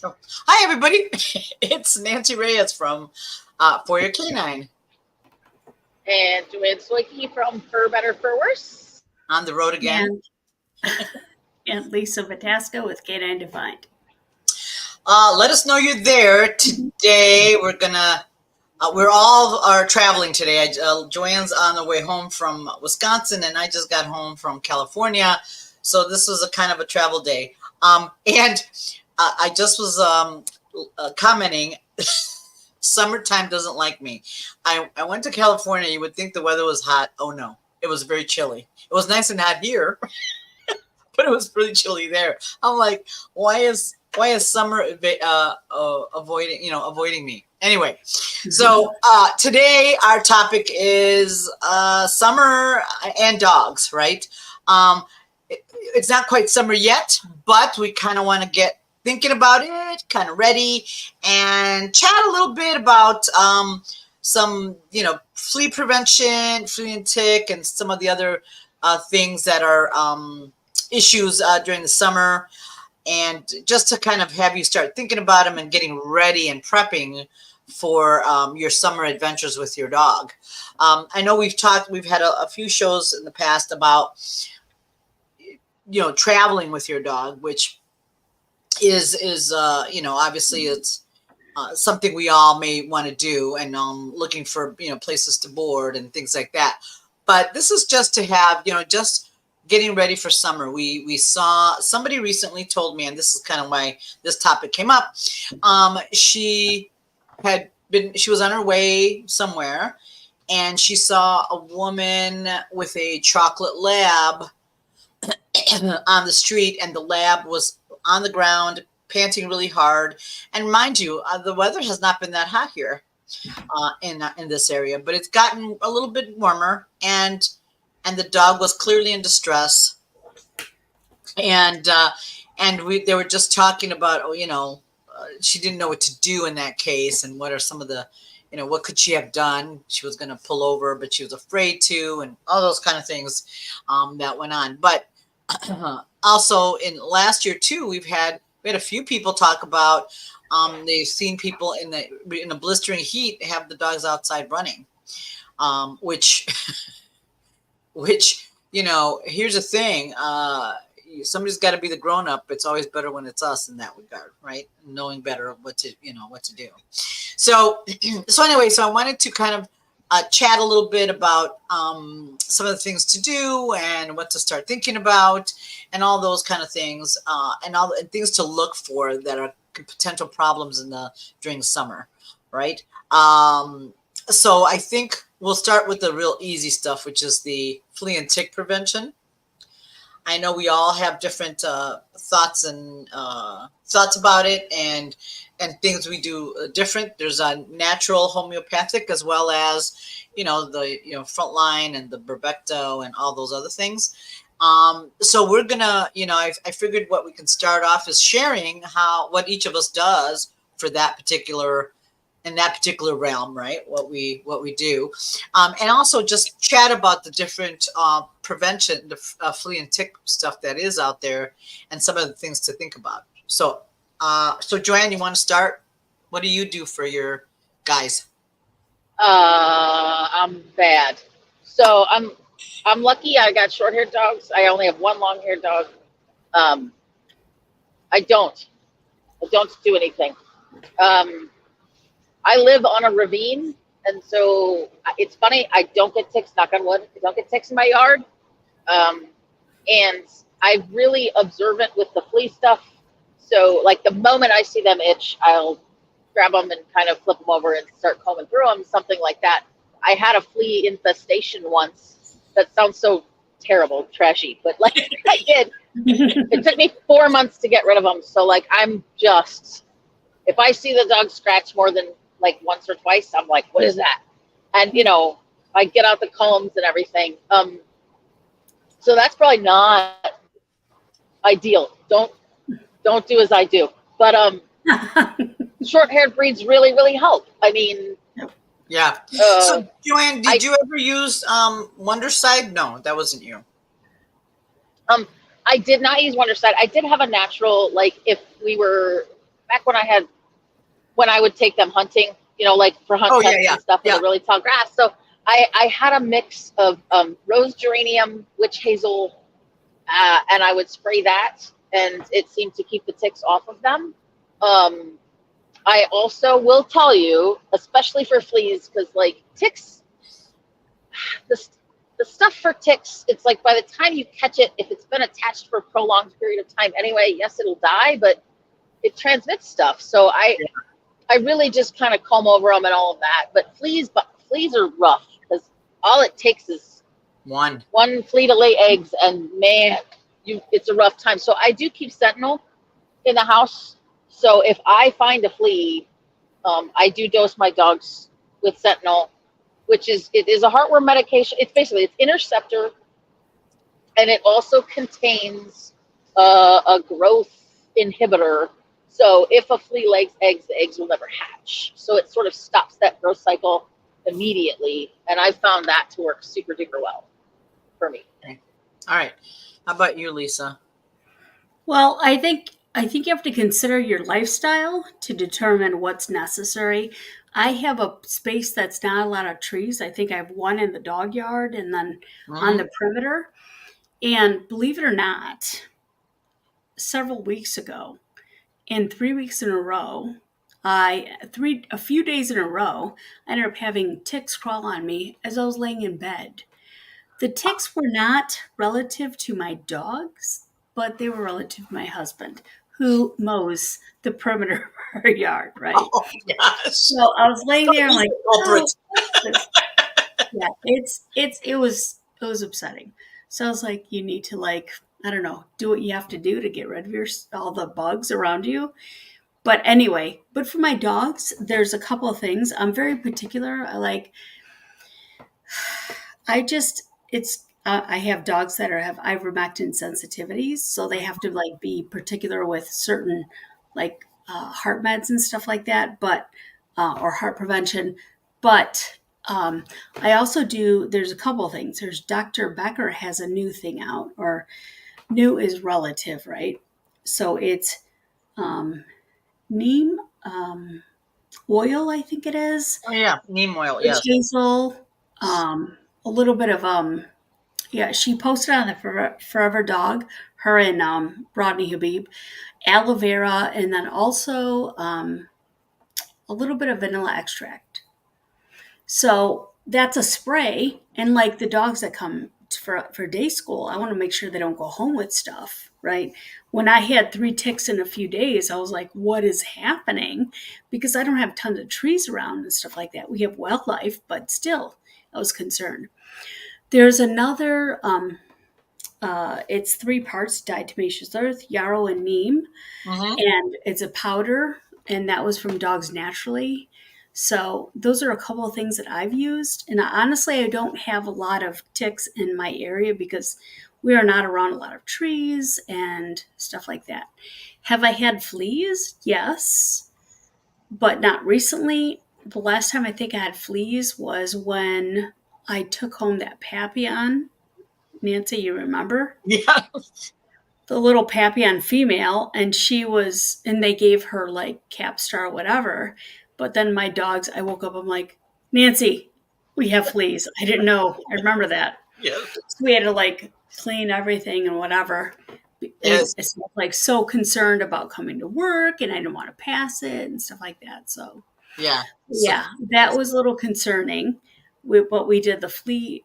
Oh, hi, everybody. It's Nancy Reyes from For Your Canine And Joanne Soyke from For Better For Worse. on the road again. And, and Lisa Vatasco with Canine Defined. Let us know you're there. Today, we're all are traveling today. Joanne's on the way home from Wisconsin, and I just got home from California. So this was a kind of a travel day. And I just was commenting, summertime doesn't like me. I went to California. You would think the weather was hot. Oh, no. It was very chilly. It was nice and hot here, but it was pretty chilly there. I'm like, why is summer avoiding me? Anyway, so today our topic is summer and dogs, right? It's not quite summer yet, but we kind of want to get thinking about it, kind of ready, and chat a little bit about some, flea prevention, flea and tick, and some of the other things that are issues during the summer. And just to kind of have you start thinking about them and getting ready and prepping for your summer adventures with your dog. I know we've had a few shows in the past about, traveling with your dog, which is obviously it's something we all may want to do, and looking for, places to board and things like that. But this is just to have, just getting ready for summer. We saw somebody recently told me, and this is kind of why this topic came up. She was on her way somewhere, and she saw a woman with a chocolate lab on the street, and the lab was on the ground panting really hard. And mind you, the weather has not been that hot here in this area, but it's gotten a little bit warmer, and the dog was clearly in distress. And they were just talking about, she didn't know what to do in that case, and what are some of the, what could she have done? She was going to pull over, but she was afraid to, and all those kind of things that went on. But also in last year too, we had a few people talk about they've seen people in the blistering heat have the dogs outside running, which here's the thing, somebody's got to be the grown-up. It's always better when it's us in that regard, right? Knowing better what to do. So anyway, so I wanted to kind of chat a little bit about some of the things to do and what to start thinking about, and all those kind of things, and things to look for that are potential problems during summer, right? So I think we'll start with the real easy stuff, which is the flea and tick prevention. I know we all have different thoughts about it, and things we do different. There's a natural homeopathic, as well as the frontline and the Bravecto and all those other things. So we're gonna, I figured what we can start off is sharing what each of us does for that particular realm, right? What we do, and also just chat about the different prevention, the flea and tick stuff that is out there, and some of the things to think about. So Joanne, you want to start? What do you do for your guys? I'm bad. So I'm lucky. I got short-haired dogs. I only have one long-haired dog. I don't do anything. I live on a ravine, and so it's funny. I don't get ticks. Knock on wood. I don't get ticks in my yard. And I'm really observant with the flea stuff. So, like, the moment I see them itch, I'll grab them and kind of flip them over and start combing through them, something like that. I had a flea infestation once. That sounds so terrible, trashy, but like I did. It took me 4 months to get rid of them. So, like, if I see the dog scratch more than like once or twice, I'm like, what is that? And I get out the combs and everything. So that's probably not ideal. Don't do as I do. But short-haired breeds really, really help. I mean, yeah. So Joanne, did you ever use Wondercide? No, that wasn't you. I did not use Wondercide. I did have a natural, like, if we were back when I would take them hunting, like for hunt tests and stuff in the really tall grass. So I had a mix of rose geranium, witch hazel, and I would spray that, and it seemed to keep the ticks off of them. I also will tell you, especially for fleas, because like ticks, the stuff for ticks, it's like by the time you catch it, if it's been attached for a prolonged period of time anyway, yes, it'll die, but it transmits stuff. So I really just kind of comb over them and all of that. But fleas are rough because all it takes is one flea to lay eggs, and man, it's a rough time. So I do keep Sentinel in the house. So if I find a flea, I do dose my dogs with Sentinel, which is a heartworm medication. It's Interceptor, and it also contains a growth inhibitor. So if a flea lays eggs, the eggs will never hatch. So it sort of stops that growth cycle immediately, and I've found that to work super duper well for me. Okay. All right. How about you, Lisa? Well, I think you have to consider your lifestyle to determine what's necessary. I have a space that's not a lot of trees. I think I have one in the dog yard and then on the perimeter. And believe it or not, several weeks ago, and 3 weeks in a row, a few days in a row, I ended up having ticks crawl on me as I was laying in bed. The ticks were not relative to my dogs, but they were relative to my husband, who mows the perimeter of our yard, right? Oh, gosh. So I was laying there like, yeah, it was upsetting. So I was like, you need to I don't know, do what you have to do to get rid of all the bugs around you. But anyway, for my dogs, there's a couple of things. I'm very particular. I have dogs that have ivermectin sensitivities, so they have to be particular with certain heart meds and stuff like that, but or heart prevention. But I also do. There's a couple of things. There's Dr. Becker has a new thing out, or new is relative, right? So it's neem oil, I think it is. Oh yeah, neem oil. Witch Yes. hazel, a little bit of she posted on the Forever Dog, her and Rodney Habib, aloe vera, and then also a little bit of vanilla extract. So that's a spray, and the dogs that come for day school, I want to make sure they don't go home with stuff, right? When I had 3 ticks in a few days, I was like, what is happening? Because I don't have tons of trees around and stuff like that. We have wildlife, but still, I was concerned. There's another, it's 3 parts, diatomaceous earth, yarrow, and neem. And it's a powder, and that was from Dogs Naturally. So those are a couple of things that I've used. And honestly, I don't have a lot of ticks in my area because we are not around a lot of trees and stuff like that. Have I had fleas? Yes, but not recently. The last time I think I had fleas was when I took home that Papillon. Nancy, you remember? Yeah. The little Papillon female, and they gave her Capstar or whatever. But then my dogs, I woke up, I'm like, Nancy, we have fleas. I didn't know. I remember that. Yeah. So we had to clean everything and whatever. Yes. It's so concerned about coming to work, and I didn't want to pass it and stuff like that. So that was a little concerning. But we did the flea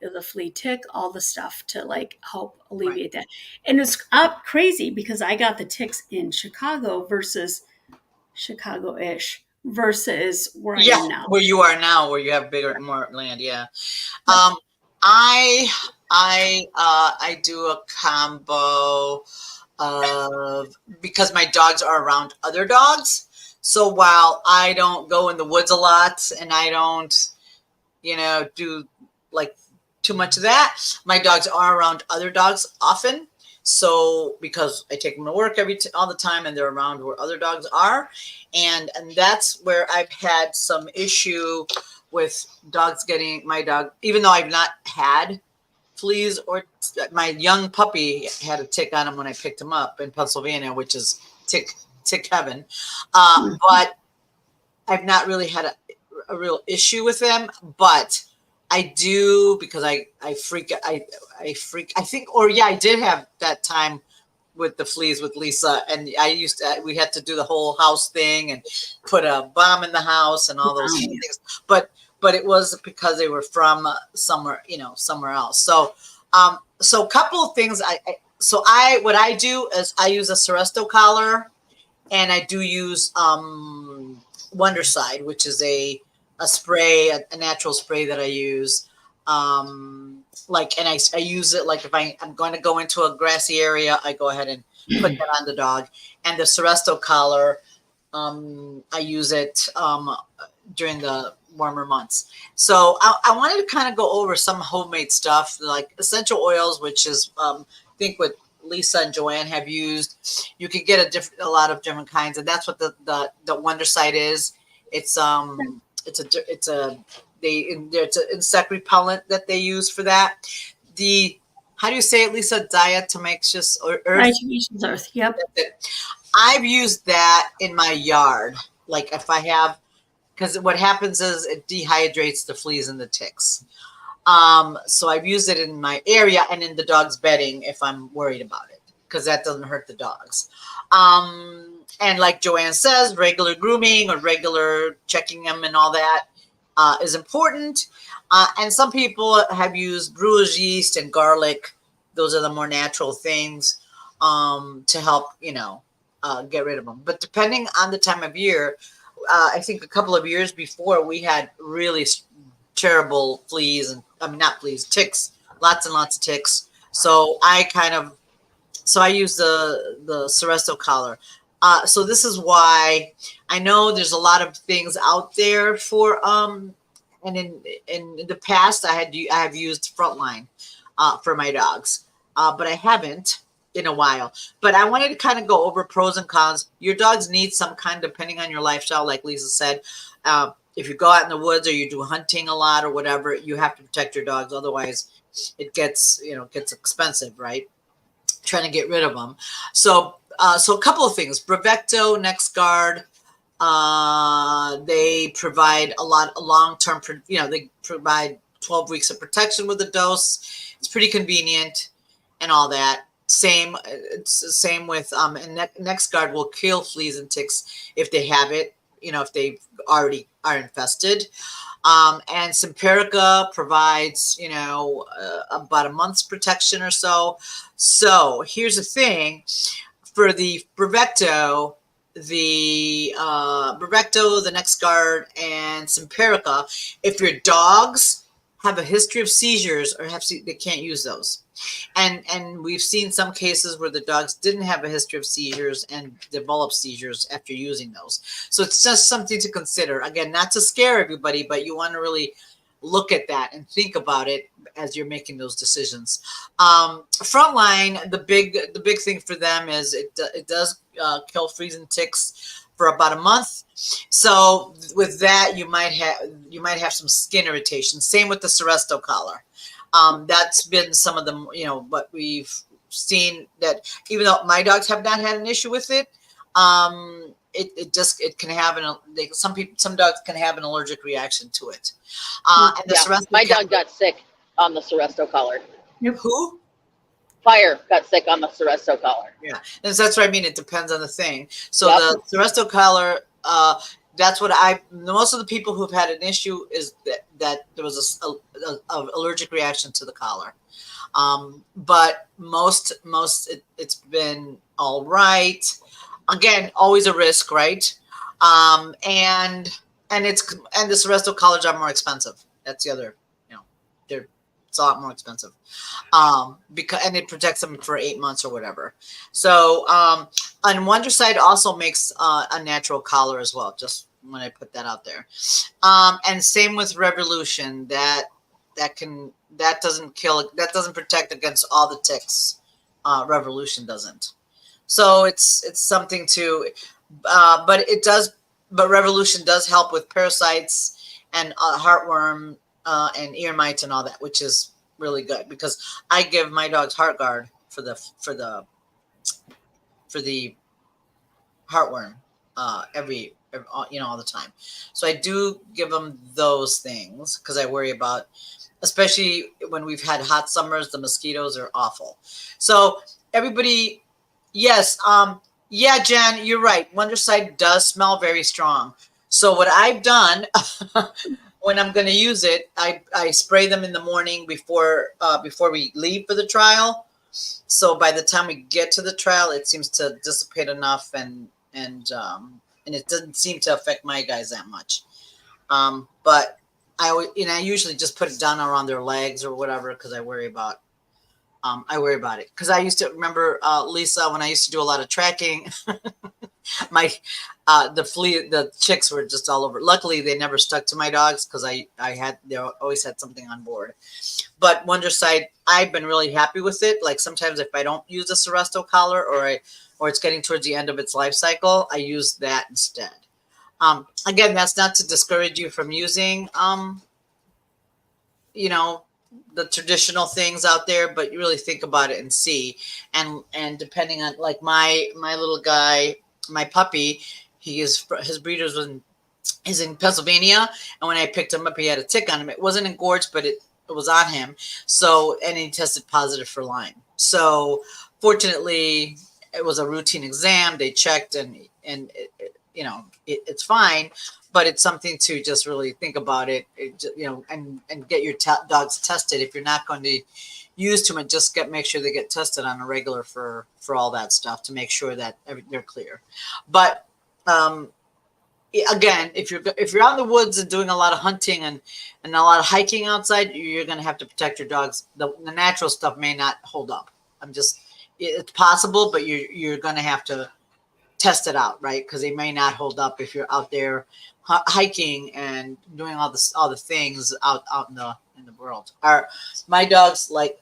tick, all the stuff to help alleviate that. And it's up crazy because I got the ticks in Chicago versus Chicago-ish versus where I am now. Where you are now, where you have more land. Yeah. I do a combo of, because my dogs are around other dogs. So while I don't go in the woods a lot and I don't, do too much of that, my dogs are around other dogs often. So because I take them to work all the time, and they're around where other dogs are, and that's where I've had some issue with dogs getting my dog, even though I've not had fleas, or my young puppy had a tick on him when I picked him up in Pennsylvania, which is tick tick heaven. Hmm. But I've not really had a real issue with them, but I do because I think, or yeah, I did have that time with the fleas with Lisa, and we had to do the whole house thing and put a bomb in the house and all those Wow. things. But it was because they were from somewhere, somewhere else. So a couple of things. What I do is I use a Seresto collar, and I do use Wondercide, which is a spray, a natural spray that I use. I use it like if I'm going to go into a grassy area, I go ahead and put that on the dog. And the Seresto collar, I use it during the warmer months. So I wanted to kind of go over some homemade stuff like essential oils, which is I think what Lisa and Joanne have used. You can get a lot of different kinds, and that's what the Wondercite is. It's an insect repellent that they use for that. The How do you say it, Lisa? Diatomaceous or earth. Diatomaceous earth. Yep. That's it. I've used that in my yard. Like if I have, because what happens is it dehydrates the fleas and the ticks. So I've used it in my area and in the dog's bedding if I'm worried about it, because that doesn't hurt the dogs. And like Joanne says, regular grooming or regular checking them and all that is important. And some people have used brewer's yeast and garlic. Those are the more natural things to help, get rid of them. But depending on the time of year, I think a couple of years before we had really terrible fleas not fleas, ticks, lots and lots of ticks. So I use the Seresto collar. So this is why I know there's a lot of things out there for and in the past I have used Frontline for my dogs, but I haven't in a while. But I wanted to kind of go over pros and cons. Your dogs need some kind, depending on your lifestyle, like Lisa said. If you go out in the woods or you do hunting a lot or whatever, you have to protect your dogs. Otherwise, it gets expensive, right? Trying to get rid of them. So a couple of things. Bravecto, NexGard, they provide a long-term, they provide 12 weeks of protection with a dose. It's pretty convenient and all that. It's the same with, and NexGard will kill fleas and ticks if they have it, if they already are infested. And Simparica provides, about a month's protection or so. So here's the thing. For the Bravecto, the NexGard, and Simparica, if your dogs have a history of seizures they can't use those. And we've seen some cases where the dogs didn't have a history of seizures and developed seizures after using those. So it's just something to consider. Again, not to scare everybody, but you want to really look at that and think about it as you're making those decisions. Frontline, the big thing for them is it does kill fleas and ticks for about a month. So with that, you might have some skin irritation. Same with the Seresto collar. That's been some of them, but we've seen that even though my dogs have not had an issue with it, it can have some dogs can have an allergic reaction to it. And the Seresto my dog got sick on the Seresto collar. Who? Fire got sick on the Seresto collar. Yeah, and that's what I mean. It depends on the thing. So the Seresto collar, that's what most of the people who've had an issue is that there was a allergic reaction to the collar. But most it's been all right. Again, always a risk, right? And the Seresto collars are more expensive. That's the other, it's a lot more expensive. And it protects them for 8 months or whatever. So, and Wondercide also makes a natural collar as well. Just when I put that out there. And same with Revolution. That doesn't protect against all the ticks. Revolution doesn't. So it's something to, but Revolution does help with parasites and heartworm and ear mites and all that, which is really good because I give my dogs HeartGuard for the heartworm all the time. So I do give them those things because I worry about, especially when we've had hot summers, the mosquitoes are awful. So everybody, yes, yeah, Jen, you're right. Wondercide does smell very strong. So what I've done when I'm going to use it, I spray them in the morning before we leave for the trial. So by the time we get to the trial, it seems to dissipate enough, and it doesn't seem to affect my guys that much. But I usually just put it down around their legs or whatever because I worry about it because I used to remember Lisa when I used to do a lot of tracking. My the chicks were just all over. Luckily, they never stuck to my dogs because they always had something on board. But Wondercide, I've been really happy with it. Like sometimes if I don't use a Seresto collar or it's getting towards the end of its life cycle, I use that instead. Again, that's not to discourage you from using you know the traditional things out there, but you really think about it and see. And depending on like my little guy, my puppy, his breeders is in Pennsylvania, and when I picked him up, he had a tick on him. It wasn't engorged, but it was on him. So, and he tested positive for Lyme. So, fortunately, it was a routine exam. They checked, and it's fine. But it's something to just really think about and get your dogs tested. If you're not going to use too much, just make sure they get tested on a regular for all that stuff to make sure that they're clear. But again, if you're out in the woods and doing a lot of hunting and a lot of hiking outside, you're going to have to protect your dogs. The natural stuff may not hold up. It's possible, but you're going to have to test it out, right? Because they may not hold up if you're out there hiking and doing all the things out in the world. My dogs, like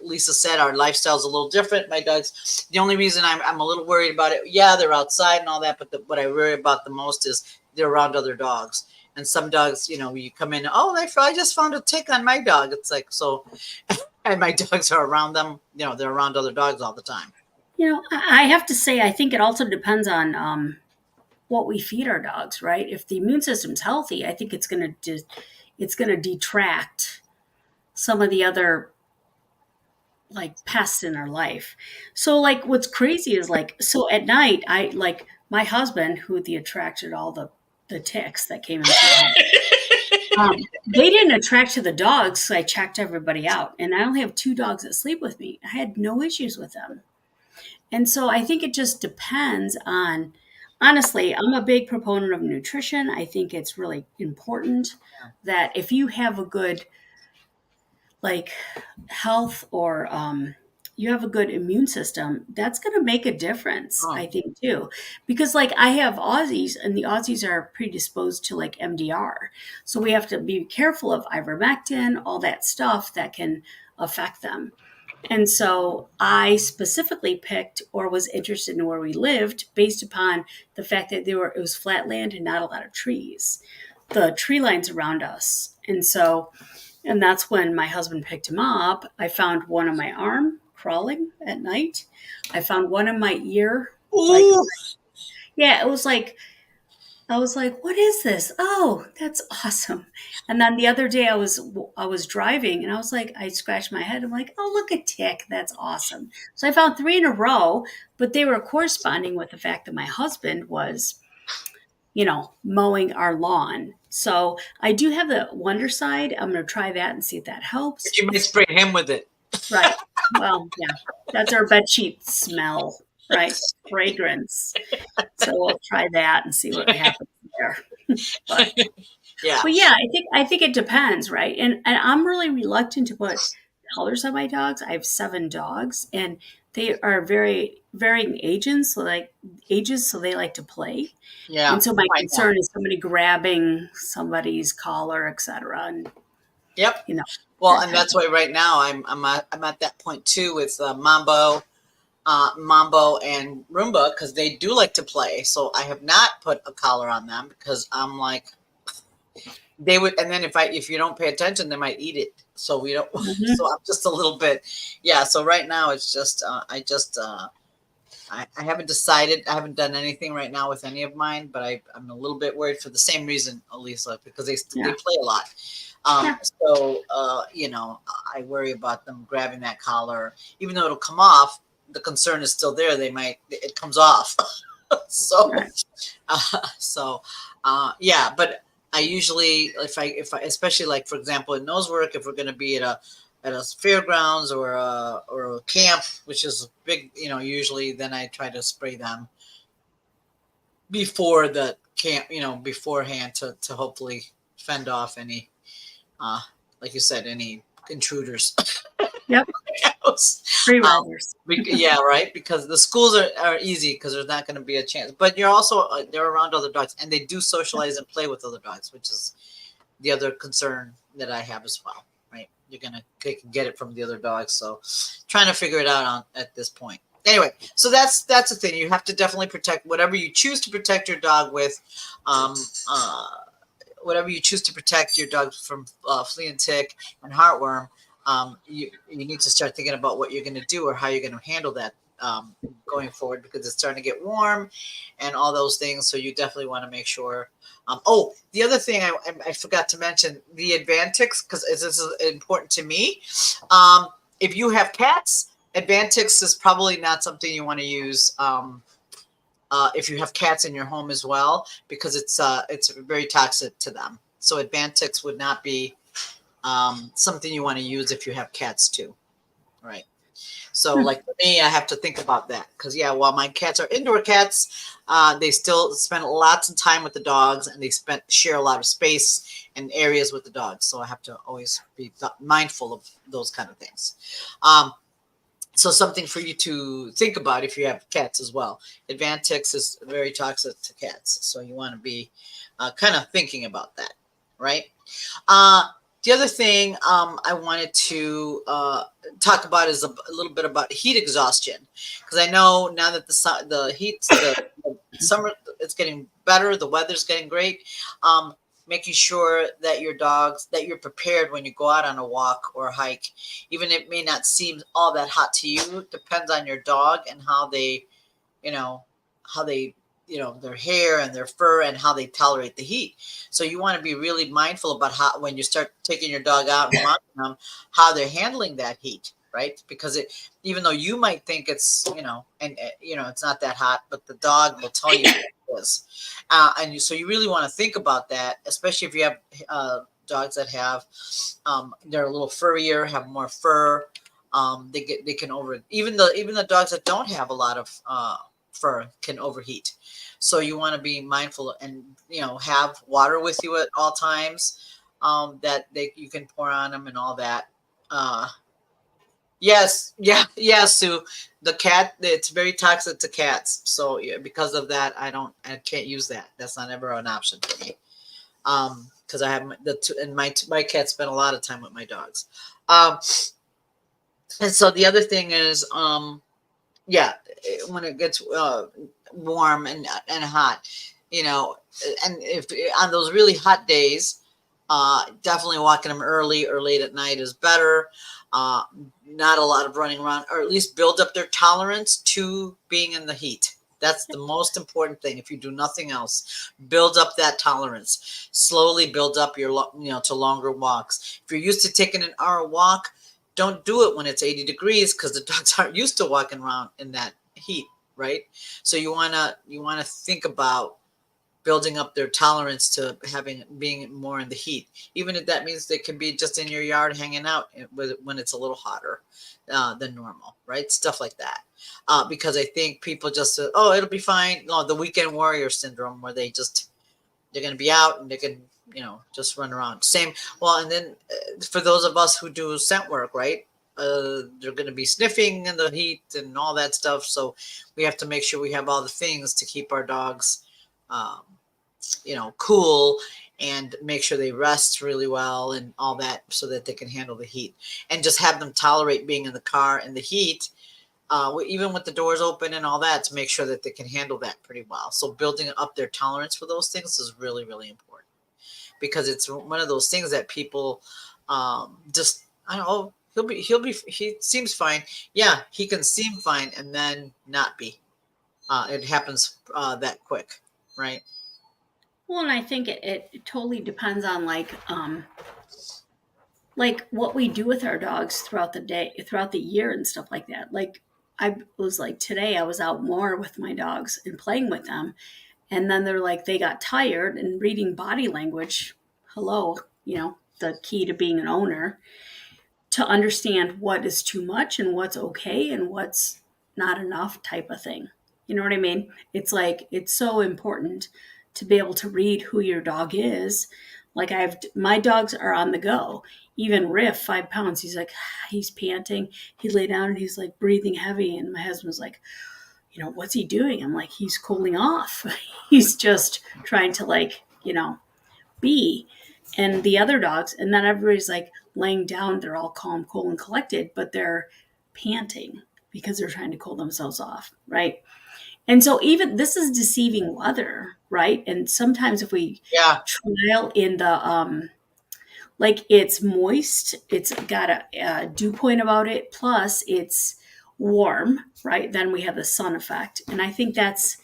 Lisa said, our lifestyle's a little different. My dogs, the only reason I'm a little worried about it, yeah, they're outside and all that, but what I worry about the most is they're around other dogs. And some dogs, you come in, oh, I just found a tick on my dog. It's like, so, and my dogs are around them, they're around other dogs all the time. I have to say, I think it also depends on what we feed our dogs, right? If the immune system's healthy, I think it's going to detract some of the other like pests in our life. So like what's crazy is so at night I like my husband who attracted all the ticks that came into the house. They didn't attract to the dogs, so I checked everybody out. And I only have 2 dogs that sleep with me. I had no issues with them. And so I think it just depends on, honestly, I'm a big proponent of nutrition. I think it's really important that if you have a good health or you have a good immune system, that's going to make a difference, I think, too. Because I have Aussies, and the Aussies are predisposed to MDR. So we have to be careful of ivermectin, all that stuff that can affect them. And so I specifically picked or was interested in where we lived based upon the fact that it was flat land and not a lot of trees, the tree lines around us. And that's when my husband picked him up. I found one on my arm crawling at night. I found one in my ear. Yeah, it was I was like, what is this? Oh, that's awesome. And then the other day I was driving and I scratched my head. I'm like, oh, look, a tick. That's awesome. So I found 3 in a row, but they were corresponding with the fact that my husband was, mowing our lawn. So I do have the Wondercide. I'm going to try that and see if that helps. But you might spray him with it. Right. Well, yeah, that's our bedsheet smell, right? Fragrance. So we'll try that and see what happens there. But yeah, I think it depends, right? And I'm really reluctant to put colors on my dogs. I have 7 dogs, and they are very varying ages, so they like to play. Yeah. And so my concern is somebody grabbing somebody's collar, etc. And yep. Well, and that's why right now I'm at that point too with Mambo and Roomba, because they do like to play. So I have not put a collar on them because I'm like, they would, and then if you don't pay attention, they might eat it. So we don't. So I'm just a little bit, yeah. So right now it's just I I haven't decided. I haven't done anything right now with any of mine, but I'm a little bit worried for the same reason, Elisa, because they Yeah. play a lot. Yeah. So you know, I worry about them grabbing that collar, even though it'll come off. The concern is still there. It comes off. So Right. so yeah, but I usually if I especially like for example in nose work, if we're going to be at a fairgrounds or a camp, which is big, you know, usually then I try to spray them before the camp, you know, beforehand to hopefully fend off any uh like you said, any intruders. Yep. House. Free Um, riders. yeah, right. Because the schools are easy because there's not going to be a chance. But you're also they're around other dogs, and they do socialize and play with other dogs, which is the other concern that I have as well. Right, they can get it from the other dogs. So trying to figure it out at this point. Anyway, so that's the thing. You have to definitely protect whatever you choose to protect your dog with. Um, uh, Whatever you choose to protect your dog from flea and tick and heartworm, you need to start thinking about what you're going to do or how you're going to handle that going forward because it's starting to get warm and all those things. So you definitely want to make sure. Oh, the other thing I forgot to mention, the Advantix, because this is important to me. If you have cats, Advantix is probably not something you want to use. If you have cats in your home as well, because it's very toxic to them. So Advantix would not be something you want to use if you have cats too, right? So Hmm. like for me, I have to think about that because yeah, while my cats are indoor cats, they still spend lots of time with the dogs and they share a lot of space and areas with the dogs. So I have to always be mindful of those kind of things. Um, so something for you to think about if you have cats as well. Advantix is very toxic to cats, so you want to be kind of thinking about that, right? Uh, the other thing I wanted to talk about is a little bit about heat exhaustion, because I know now that the summer it's getting better, the weather's getting great. Um, Making sure that you're prepared when you go out on a walk or a hike, even it may not seem all that hot to you. Depends on your dog and how they, you know, how they, their hair and their fur and how they tolerate the heat. So you want to be really mindful about how, when you start taking your dog out and walking them, how they're handling that heat, right? Because even though you might think it's, it's not that hot, but the dog will tell you it is. So you really want to think about that, especially if you have dogs that have, they're a little furrier, have more fur. They can even the dogs that don't have a lot of fur can overheat. So you want to be mindful and have water with you at all times, that you can pour on them and all that. Yes, yeah, yeah, Sue. The cat, it's very toxic to cats. So yeah, because of that, I can't use that. That's not ever an option for me. Because I have and my cats spend a lot of time with my dogs. Um, and so the other thing is, yeah, when it gets warm and hot, and if on those really hot days, definitely walking them early or late at night is better. uh, Not a lot of running around, or at least build up their tolerance to being in the heat. That's the most important thing. If you do nothing else, build up that tolerance. Slowly build up to longer walks. If you're used to taking an hour walk, don't do it when it's 80 degrees because the dogs aren't used to walking around in that heat, right? So you wanna think about building up their tolerance to being more in the heat, even if that means they can be just in your yard hanging out when it's a little hotter than normal, right? Stuff like that. Because I think people just say, oh, it'll be fine. No, the weekend warrior syndrome, where they're going to be out and they can just run around. Same. Well, and then for those of us who do scent work, right? They're going to be sniffing in the heat and all that stuff. So we have to make sure we have all the things to keep our dogs um, cool, and make sure they rest really well and all that so that they can handle the heat, and just have them tolerate being in the car in the heat, even with the doors open and all that, to make sure that they can handle that pretty well. So building up their tolerance for those things is really, really important, because it's one of those things that people just, I don't know, he seems fine. Yeah, he can seem fine and then not be. it happens that quick, right? Well, and I think it totally depends on like what we do with our dogs throughout the day, throughout the year and stuff like that. Like I was like today I was out more with my dogs and playing with them. And then they're like they got tired and reading body language. Hello, the key to being an owner to understand what is too much and what's okay and what's not enough type of thing. You know what I mean? It's like it's so important to be able to read who your dog is. Like my dogs are on the go. Even Riff, 5 pounds, he's like he's panting. He lay down and he's like breathing heavy, and my husband's like, what's he doing? I'm like, he's cooling off. He's just trying to be. And the other dogs, and then everybody's like laying down, they're all calm, cool, and collected, but they're panting because they're trying to cool themselves off, right? And so even this is deceiving weather, right? And sometimes if we Yeah. trial in the like it's moist, it's got a dew point about it, plus it's warm, right? Then we have the sun effect. And I think that's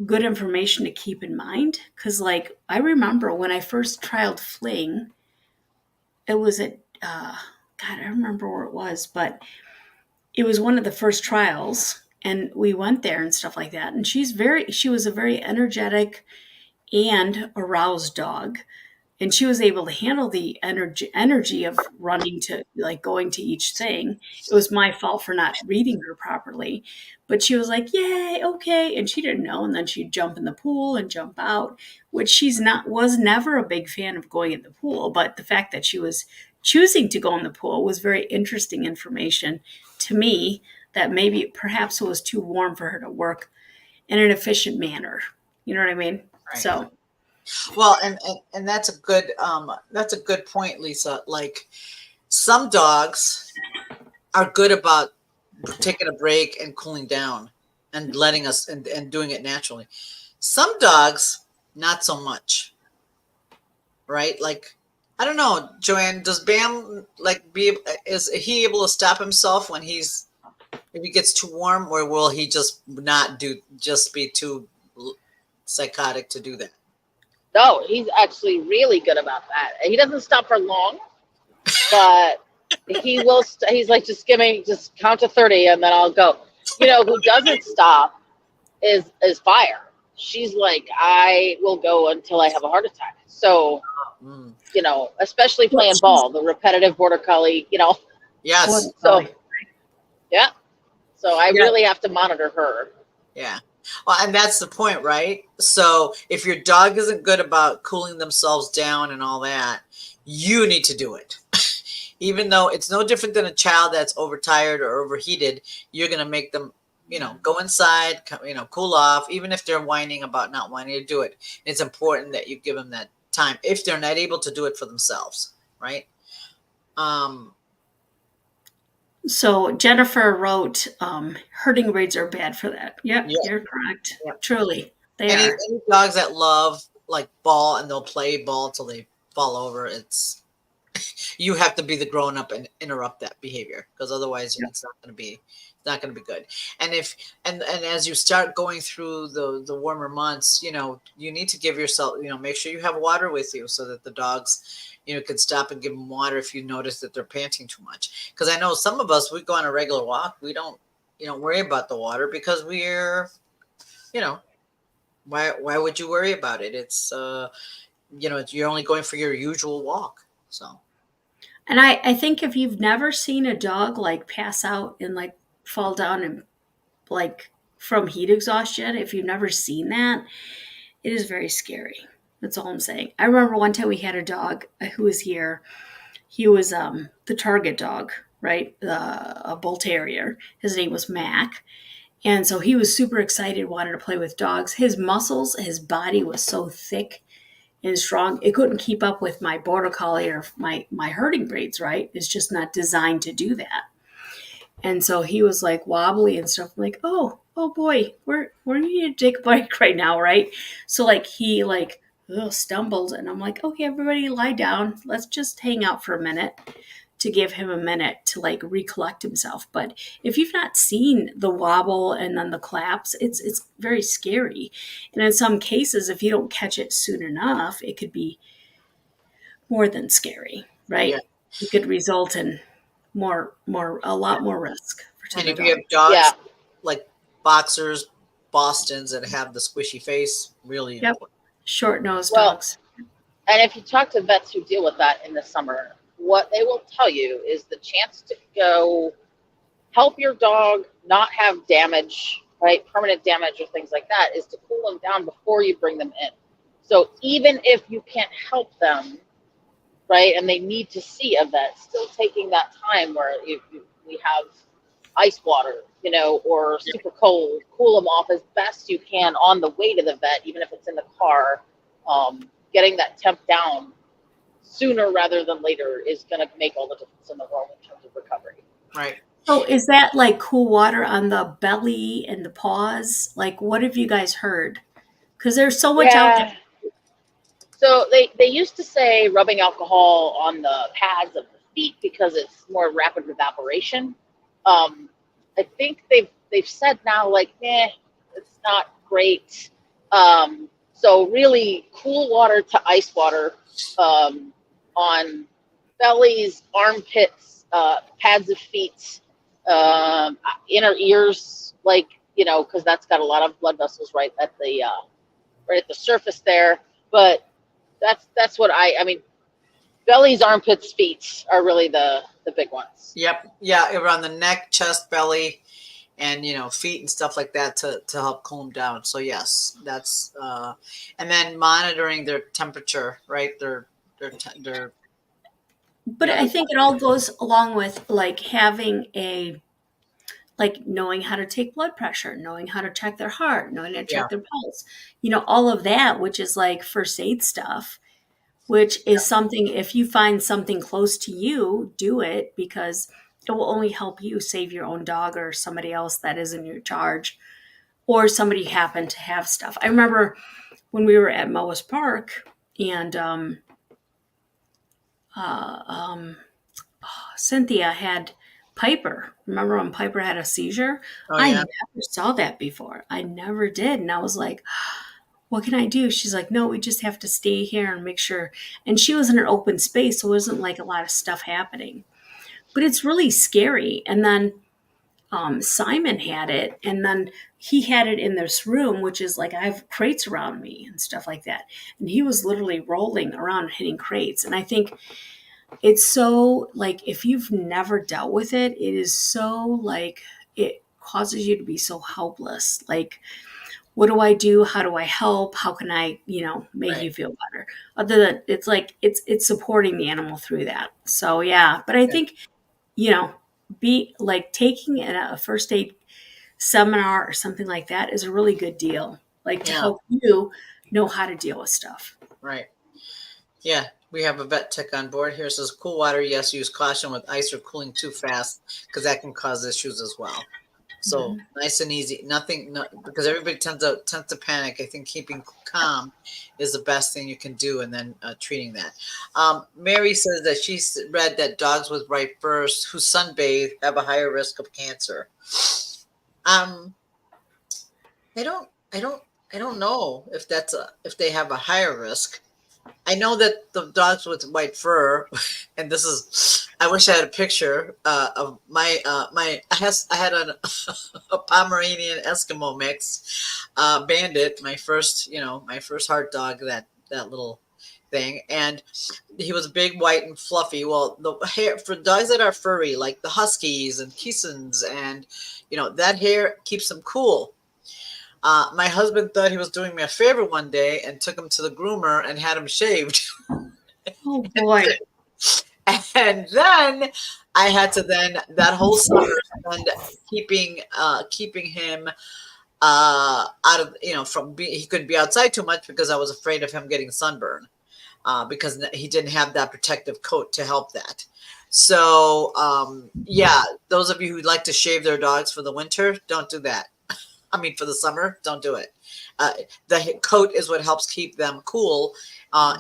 good information to keep in mind because like I remember when I first trialed fling, it was at God, I don't remember where it was, but it was one of the first trials, and we went there and stuff like that. And she was a very energetic and aroused dog, and she was able to handle the energy of running to like going to each thing. It was my fault for not reading her properly, but she was like, yay, okay, and she didn't know. And then she'd jump in the pool and jump out, which she's not was never a big fan of going in the pool, but the fact that she was choosing to go in the pool was very interesting information to me, that maybe perhaps it was too warm for her to work in an efficient manner. You know what I mean? Right. So Well, and that's a good point, Lisa. Like some dogs are good about taking a break and cooling down and letting us and doing it naturally. Some dogs, not so much, right? Like I don't know, Joanne, does Bam like is he able to stop himself when if he gets too warm, or will he just be too psychotic to do that? No, he's actually really good about that. He doesn't stop for long, but he will. He's like, just count to 30, and then I'll go. Who doesn't stop is Fire. She's like, I will go until I have a heart attack. So, Mm. especially playing ball, the repetitive border collie. Yes. So yeah. So I Yeah. really have to monitor her. Yeah. Well, and that's the point, right? So if your dog isn't good about cooling themselves down and all that, you need to do it. Even though it's no different than a child that's overtired or overheated, you're going to make them, go inside, cool off, even if they're whining about not wanting to do it. It's important that you give them that time if they're not able to do it for themselves, right? So Jennifer wrote, herding breeds are bad for that. Yep, Yeah. you're correct. Yeah. Truly, they Any are. dogs that love like ball and they'll play ball till they fall over, you have to be the grown up and interrupt that behavior, because otherwise Yeah. it's not going to be good. And and as you start going through the warmer months, you need to give yourself, make sure you have water with you so that the dogs, can stop and give them water if you notice that they're panting too much. Because I know some of us, we go on a regular walk, we don't worry about the water because we're, you know why would you worry about it? It's you're only going for your usual walk. So And I think if you've never seen a dog like pass out and like fall down and like from heat exhaustion, if you've never seen that, it is very scary. That's all I'm saying. I remember one time we had a dog who was here. He was the target dog, right? A bull terrier. His name was Mac. And so he was super excited, wanted to play with dogs. His muscles, his body was so thick and strong, it couldn't keep up with my border collie or my herding breeds, right? It's just not designed to do that. And so he was like wobbly and stuff. I'm like, oh boy, we're need to take a break right now, right? So like he stumbled, and I'm like, okay, everybody lie down. Let's just hang out for a minute. to give him a minute to like recollect himself. But if you've not seen the wobble and then the collapse, it's very scary. And in some cases, if you don't catch it soon enough, it could be more than scary, Yeah. right? It could result in a lot more risk to And the if you dog. have dogs Yeah. like boxers, Bostons that have the squishy face, really Yep. important. Short nosed Well, dogs. and if you talk to vets who deal with that in the summer, what they will tell you is the chance to go help your dog not have damage, right? Permanent damage or things like that, is to cool them down before you bring them in. So even if you can't help them, right, and they need to see a vet, still taking that time where we have ice water, or Yeah. super cold, cool them off as best you can on the way to the vet, even if it's in the car. Getting that temp down sooner rather than later is going to make all the difference in the world in terms of recovery. Right. So is that like cool water on the belly and the paws? Like, what have you guys heard? Because there's so much out there. Yeah. So they used to say rubbing alcohol on the pads of the feet because it's more rapid evaporation. I think they've said now, like, it's not great. So really cool water to ice water, on bellies, armpits, pads of feet, inner ears, like, because that's got a lot of blood vessels right at the surface there. But that's what I mean. Bellies, armpits, feet are really the big ones. Yep. Yeah. Around the neck, chest, belly, and feet and stuff like that to help cool them down. So yes, that's and then monitoring their temperature, right? Their But yeah. I think it all goes along with like having like knowing how to take blood pressure, knowing how to check their heart, knowing how to Yeah. check their pulse, all of that, which is like first aid stuff, which is something, if you find something close to you, do it because it will only help you save your own dog or somebody else that is in your charge or somebody happened to have stuff. I remember when we were at Moas Park and uh, um, Cynthia had Piper. Remember when Piper had a seizure? Oh I yeah. never saw that before. I never did. And I was like, what can I do? She's like, no, we just have to stay here and make sure. And she was in an open space, so it wasn't like a lot of stuff happening. But it's really scary. And then Simon had it, and then he had it in this room, which is like I have crates around me and stuff like that. And he was literally rolling around hitting crates. And I think it's so like if you've never dealt with it, it is so like it causes you to be so helpless. Like, what do I do? How do I help? How can I, make Right. you feel better? Other than it's like it's supporting the animal through that. So yeah, but I Yeah. think be like taking a first aid seminar or something like that is a really good deal. Like to Yeah. help you know how to deal with stuff. Right. Yeah. We have a vet tech on board here. It says cool water. Yes. Use caution with ice or cooling too fast because that can cause issues as well. So Mhm. nice and easy. Nothing, no, because everybody tends to panic. I think keeping calm is the best thing you can do, and then treating that. Mary says that she's read that dogs with white furs who sunbathe have a higher risk of cancer. Um, I don't, I don't, I don't know if they have a higher risk. I know that the dogs with white fur, and this is, I wish I had a picture of I had a Pomeranian Eskimo mix, Bandit, my first hard dog, that little thing, and he was big, white, and fluffy. Well, the hair for dogs that are furry, like the Huskies and Keesons, and that hair keeps them cool. My husband thought he was doing me a favor one day and took him to the groomer and had him shaved. Oh boy. And then I had to then that whole summer spend keeping him out of he couldn't be outside too much because I was afraid of him getting sunburn because he didn't have that protective coat to help that. So yeah, those of you who'd like to shave their dogs for the winter, don't do that. I mean, for the summer, don't do it. Uh, the coat is what helps keep them cool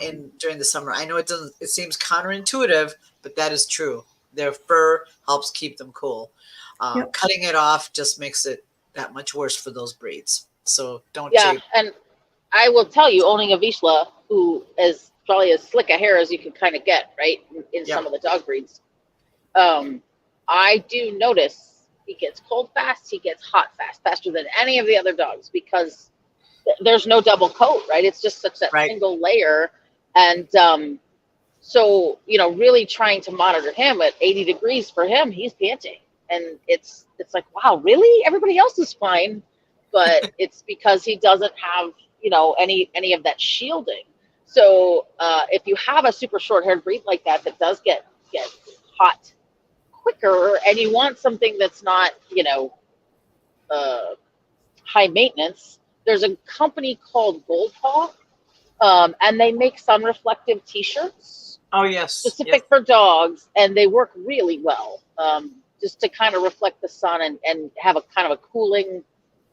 in during the summer. I know it doesn't. It seems counterintuitive, but that is true. their fur helps keep them cool. Yep. Cutting it off just makes it that much worse for those breeds. So don't Yeah, shave. and I will tell you, owning a Vizsla, who is probably as slick a hair as you can kind of get, right, in Yeah. some of the dog breeds, I do notice he gets cold fast, he gets hot fast, faster than any of the other dogs because there's no double coat, right? It's just such that Right. single layer. And so, really trying to monitor him at 80 degrees for him, he's panting. And it's like, wow, really? Everybody else is fine. But it's because he doesn't have, any of that shielding. So if you have a super short haired breed like that does get hot quicker, and you want something that's not, uh, high maintenance, there's a company called Gold Paw, and they make sun reflective T-shirts Oh yes. Yes. specific for dogs, and they work really well, just to kind of reflect the sun and have a kind of a cooling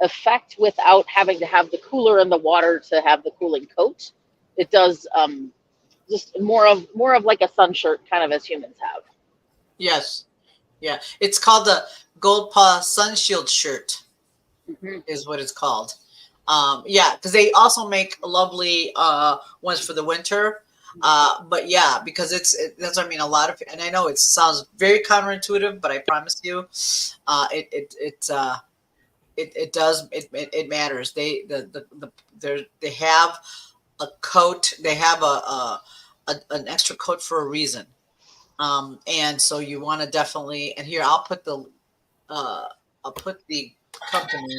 effect without having to have the cooler in the water to have the cooling coat. It does, just more of like a sun shirt, kind of as humans have. Yes. Yeah. It's called the Gold Paw Sun Shield shirt. Hmm. Is what it's called. Yeah, because they also make lovely ones for the winter. But yeah, because that's what I mean. A lot of, and I know it sounds very counterintuitive, but I promise you, it does it matters. They have a coat. They have an extra coat for a reason. And so you want to definitely. And here uh, I'll put the company.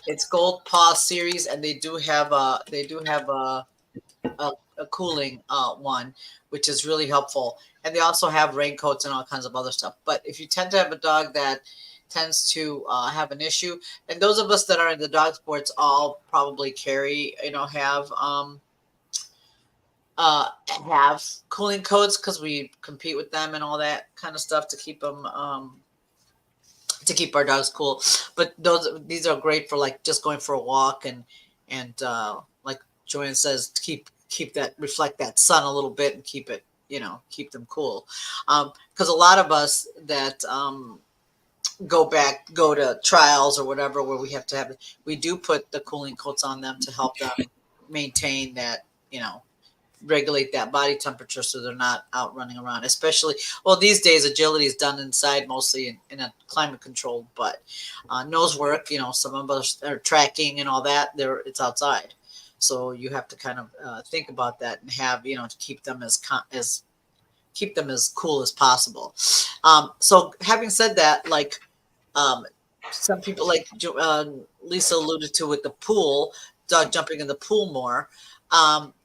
It's Gold Paw series, and they do have a cooling one, which is really helpful. And they also have raincoats and all kinds of other stuff. But if you tend to have a dog that tends to have an issue, and those of us that are in the dog sports all probably carry, have cooling coats because we compete with them and all that kind of stuff to keep them to keep our dogs cool. But these are great for like just going for a walk and like Joanne says, to keep that reflect that sun a little bit and keep them cool. Because a lot of us that go to trials or whatever where we do put the cooling coats on them to help them maintain that regulate that body temperature so they're not out running around. Especially, well, these days agility is done inside mostly in a climate controlled, but nose work, some of us are tracking and all that. It's outside, so you have to kind of think about that and have to keep them as cool as possible. So having said that, like um, some people like Lisa alluded to with the pool, dog jumping in the pool more.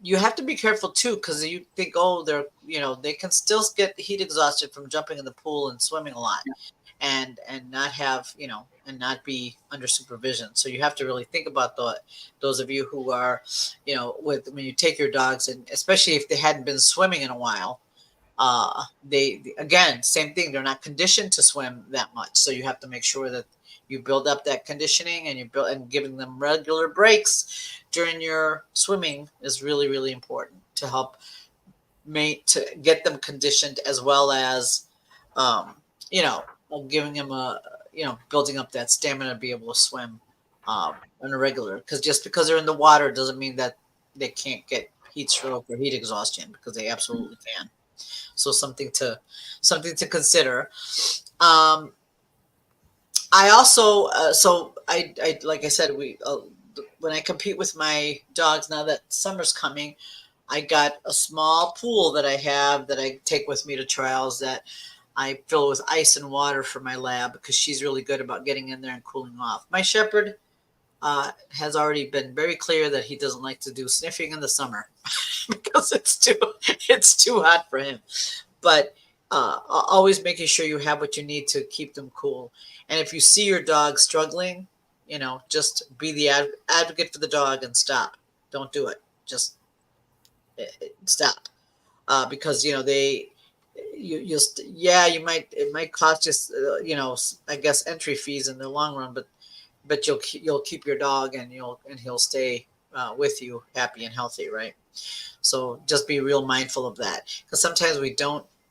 You have to be careful too, because you think, oh, they can still get heat exhausted from jumping in the pool and swimming a lot, and not have and not be under supervision. So you have to really think about those of you who are, with when you take your dogs, and especially if they hadn't been swimming in a while. They again, same thing. They're not conditioned to swim that much, so you have to make sure that you build up that conditioning, and giving them regular breaks during your swimming is really really important to help to get them conditioned, as well as um, you know giving them building up that stamina to be able to swim on a regular. Because just because they're in the water doesn't mean that they can't get heat stroke or heat exhaustion, because they absolutely can. So something to consider. Um, I also I like I said, we when I compete with my dogs, now that summer's coming, I got a small pool that I have that I take with me to trials, that I fill with ice and water for my lab, because she's really good about getting in there and cooling off. My shepherd has already been very clear that he doesn't like to do sniffing in the summer because it's too hot for him. But always making sure you have what you need to keep them cool. And if you see your dog struggling, just be the advocate for the dog and stop. Don't do it. Just stop. Because yeah, it might cost just I guess entry fees in the long run, but you'll keep your dog, and he'll stay with you happy and healthy, right? So just be real mindful of that, because sometimes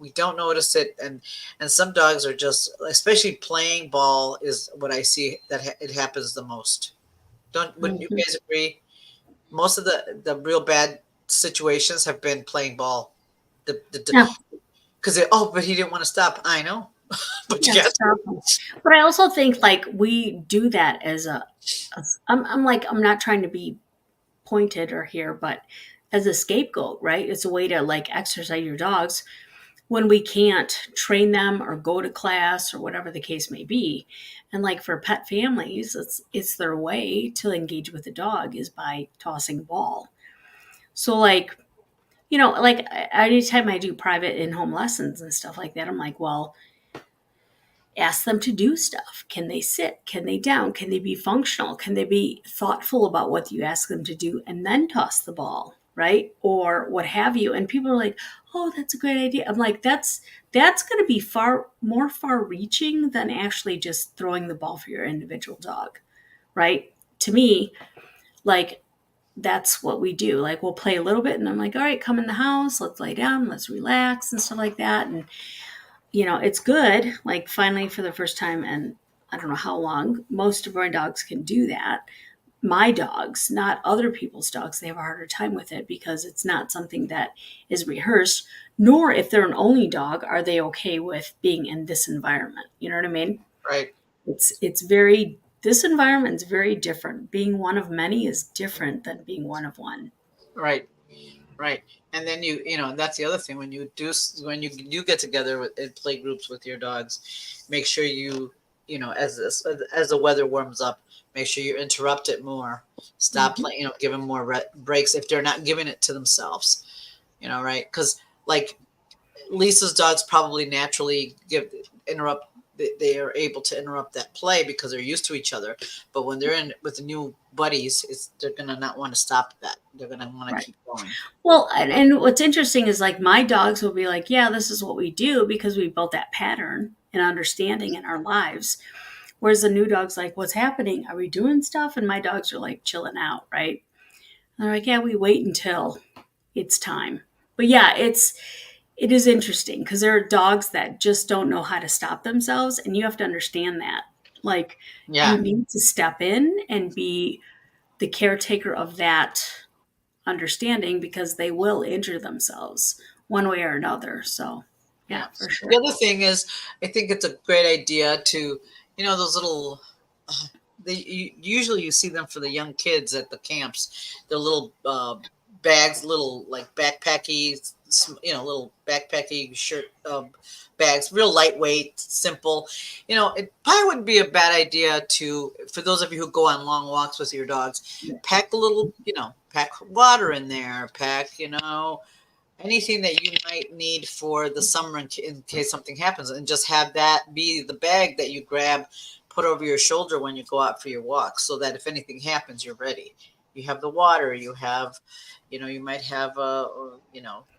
we don't notice it, and some dogs are just, especially playing ball is what I see that it happens the most. Don't Wouldn't you Mhm. guys agree? Most of the real bad situations have been playing ball. The Yeah, because but he didn't want to stop. I know, but you yeah, got stop 'em. But I also think like we do that as I'm like I'm not trying to be pointed or here, but as a scapegoat, right? It's a way to like exercise your dogs when we can't train them or go to class or whatever the case may be. And like for pet families, it's their way to engage with the dog is by tossing a ball. So like, like anytime I do private in-home lessons and stuff like that, I'm like, well, ask them to do stuff. Can they sit? Can they down? Can they be functional? Can they be thoughtful about what you ask them to do and then toss the ball, right? Or what have you. And people are like, "Oh, that's a great idea." I'm like, that's going to be far more far reaching than actually just throwing the ball for your individual dog, right? To me, like that's what we do. Like we'll play a little bit and I'm like, "All right, come in the house, let's lay down, let's relax," and stuff like that. And it's good. Like finally, for the first time, and I don't know how long, most of my dogs can do that. My dogs, not other people's dogs, they have a harder time with it because it's not something that is rehearsed. Nor, if they're an only dog, are they okay with being in this environment. You know what I mean? right, It's very this environment is very different. Being one of many is different than being one of one. right. Right. And then that's the other thing when you do get together and play groups with your dogs, make sure as the weather warms up, make sure you interrupt it more. Stop Mhm. playing, give them more breaks if they're not giving it to themselves. Right? Because like Lisa's dogs probably naturally interrupt. They are able to interrupt that play because they're used to each other. But when they're in with the new buddies, they're gonna not want to stop that. They're gonna want to Right. keep going. Well, and what's interesting is like my dogs will be like, yeah, this is what we do because we built that pattern and understanding in our lives. Whereas the new dog's like, what's happening? Are we doing stuff? And my dogs are like chilling out, right? And they're like, yeah, we wait until it's time. But yeah, it is interesting because there are dogs that just don't know how to stop themselves, and you have to understand that. Like you Yeah. need to step in and be the caretaker of that understanding because they will injure themselves one way or another. So, yeah, Yeah. for The sure. other thing is, I think it's a great idea to, those little, usually you see them for the young kids at the camps. They're little bags, little like backpacky, little backpacky shirt bags, real lightweight, simple. It probably wouldn't be a bad idea for those of you who go on long walks with your dogs, pack a little, pack water in there, pack, anything that you might need for the summer in case something happens, and just have that be the bag that you grab, put over your shoulder when you go out for your walk, so that if anything happens, you're ready. You have the water, you have, you might have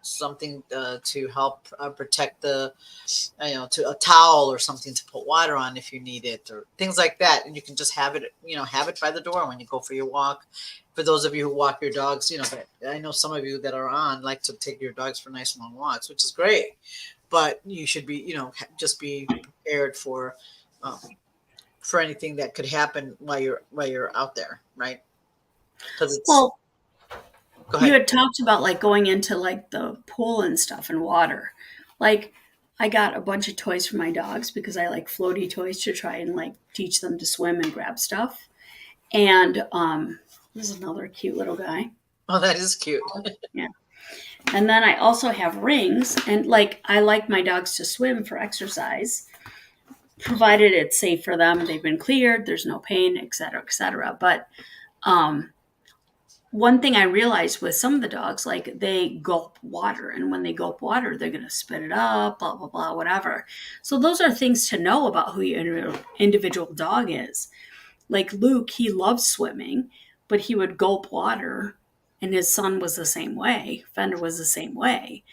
something to help protect to a towel or something to put water on if you need it, or things like that. And you can just have it by the door when you go for your walk. For those of you who walk your dogs, I know some of you that are on like to take your dogs for nice long walks, which is great. But you should be, just be prepared um, for anything that could happen while you're out there, right? Because it's Well, Go you ahead. had talked about like going into like the pool and stuff and water. Like, I got a bunch of toys for my dogs because I like floaty toys to try and like teach them to swim and grab stuff. And this is another cute little guy. Oh, that is cute. Yeah. And then I also have rings, and like I like my dogs to swim for exercise, provided it's safe for them. They've been cleared. There's no pain, et cetera, et cetera. But um, one thing I realized with some of the dogs, like they gulp water, and when they gulp water, they're going to spit it up, blah blah blah, whatever. So those are things to know about who your individual dog is. Like Luke, he loves swimming, but he would gulp water, and his son was the same way. Fender was the same way.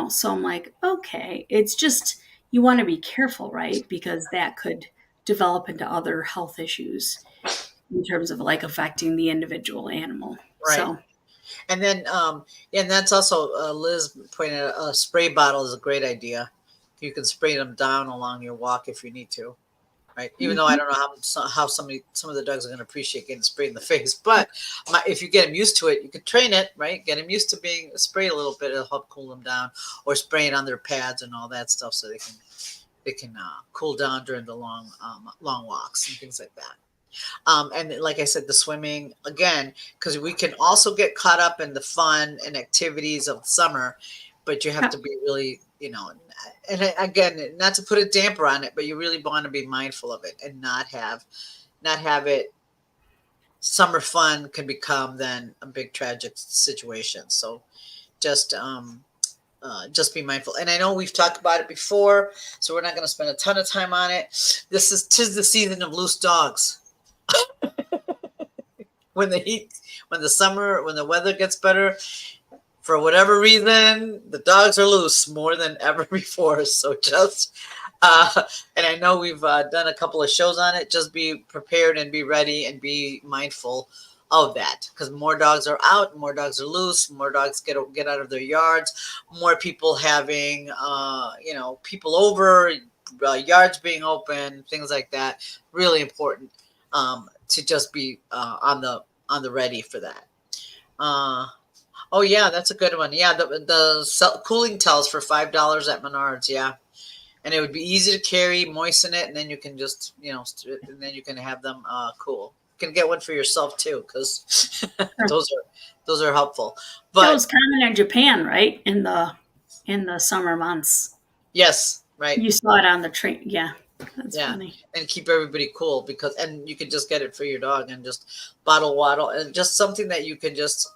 So I'm like, okay, it's just you want to be careful, right? Because that could develop into other health issues in terms of like affecting the individual animal. Right. So, And then, and that's also Liz pointed out a spray bottle is a great idea. You can spray them down along your walk if you need to, right? Even though I Mhm. don't know how some of the dogs are going to appreciate getting sprayed in the face, but if you get them used to it, you can train it, right? Get them used to being sprayed a little bit. It'll help cool them down, or spraying on their pads and all that stuff, so they can cool down during the long walks and things like that. And like I said, the swimming again, because we can also get caught up in the fun and activities of summer, but you have Yep. to be really, and again, not to put a damper on it, but you really want to be mindful of it and not have it. Summer fun can become then a big tragic situation. So just just be mindful. And I know we've talked about it before, so we're not going to spend a ton of time on it. Tis the season of loose dogs. When the heat, when the weather gets better, for whatever reason, the dogs are loose more than ever before. So just, and I know we've done a couple of shows on it. Just be prepared and be ready and be mindful of that, because more dogs are out, more dogs are loose, more dogs get out of their yards, more people having, people over, yards being open, things like that. Really important to just be on the ready for that. Uh, Oh yeah, that's a good one. Yeah, the cooling towels for $5 at Menards. Yeah, and it would be easy to carry, moisten it, and then you can just and then you can have them cool. You can get one for yourself too, because Sure. those are helpful. That But was common in Japan, right? In the summer months. yes, right. You saw it on the train. Yeah, that's Yeah, funny. and keep everybody cool, and you can just get it for your dog and just bottle waddle, and just something that you can just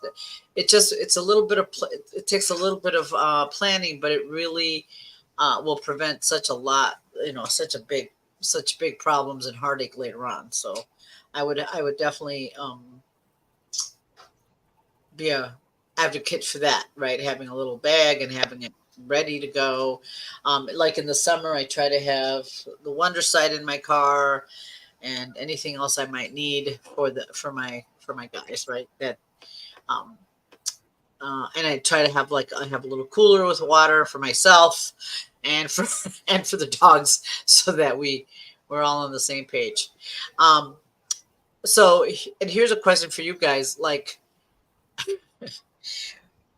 it's a little bit of it takes a little bit of planning, but it really will prevent such a lot, such big problems and heartache later on. So I would definitely be a advocate for that, right? Having a little bag and having it ready to go. Like in the summer, I try to have the Wonder Side in my car and anything else I might need for my guys, right? That um, and I try to have I have a little cooler with water for myself and for and for the dogs, so that we're all on the same page. Um, so and here's a question for you guys, like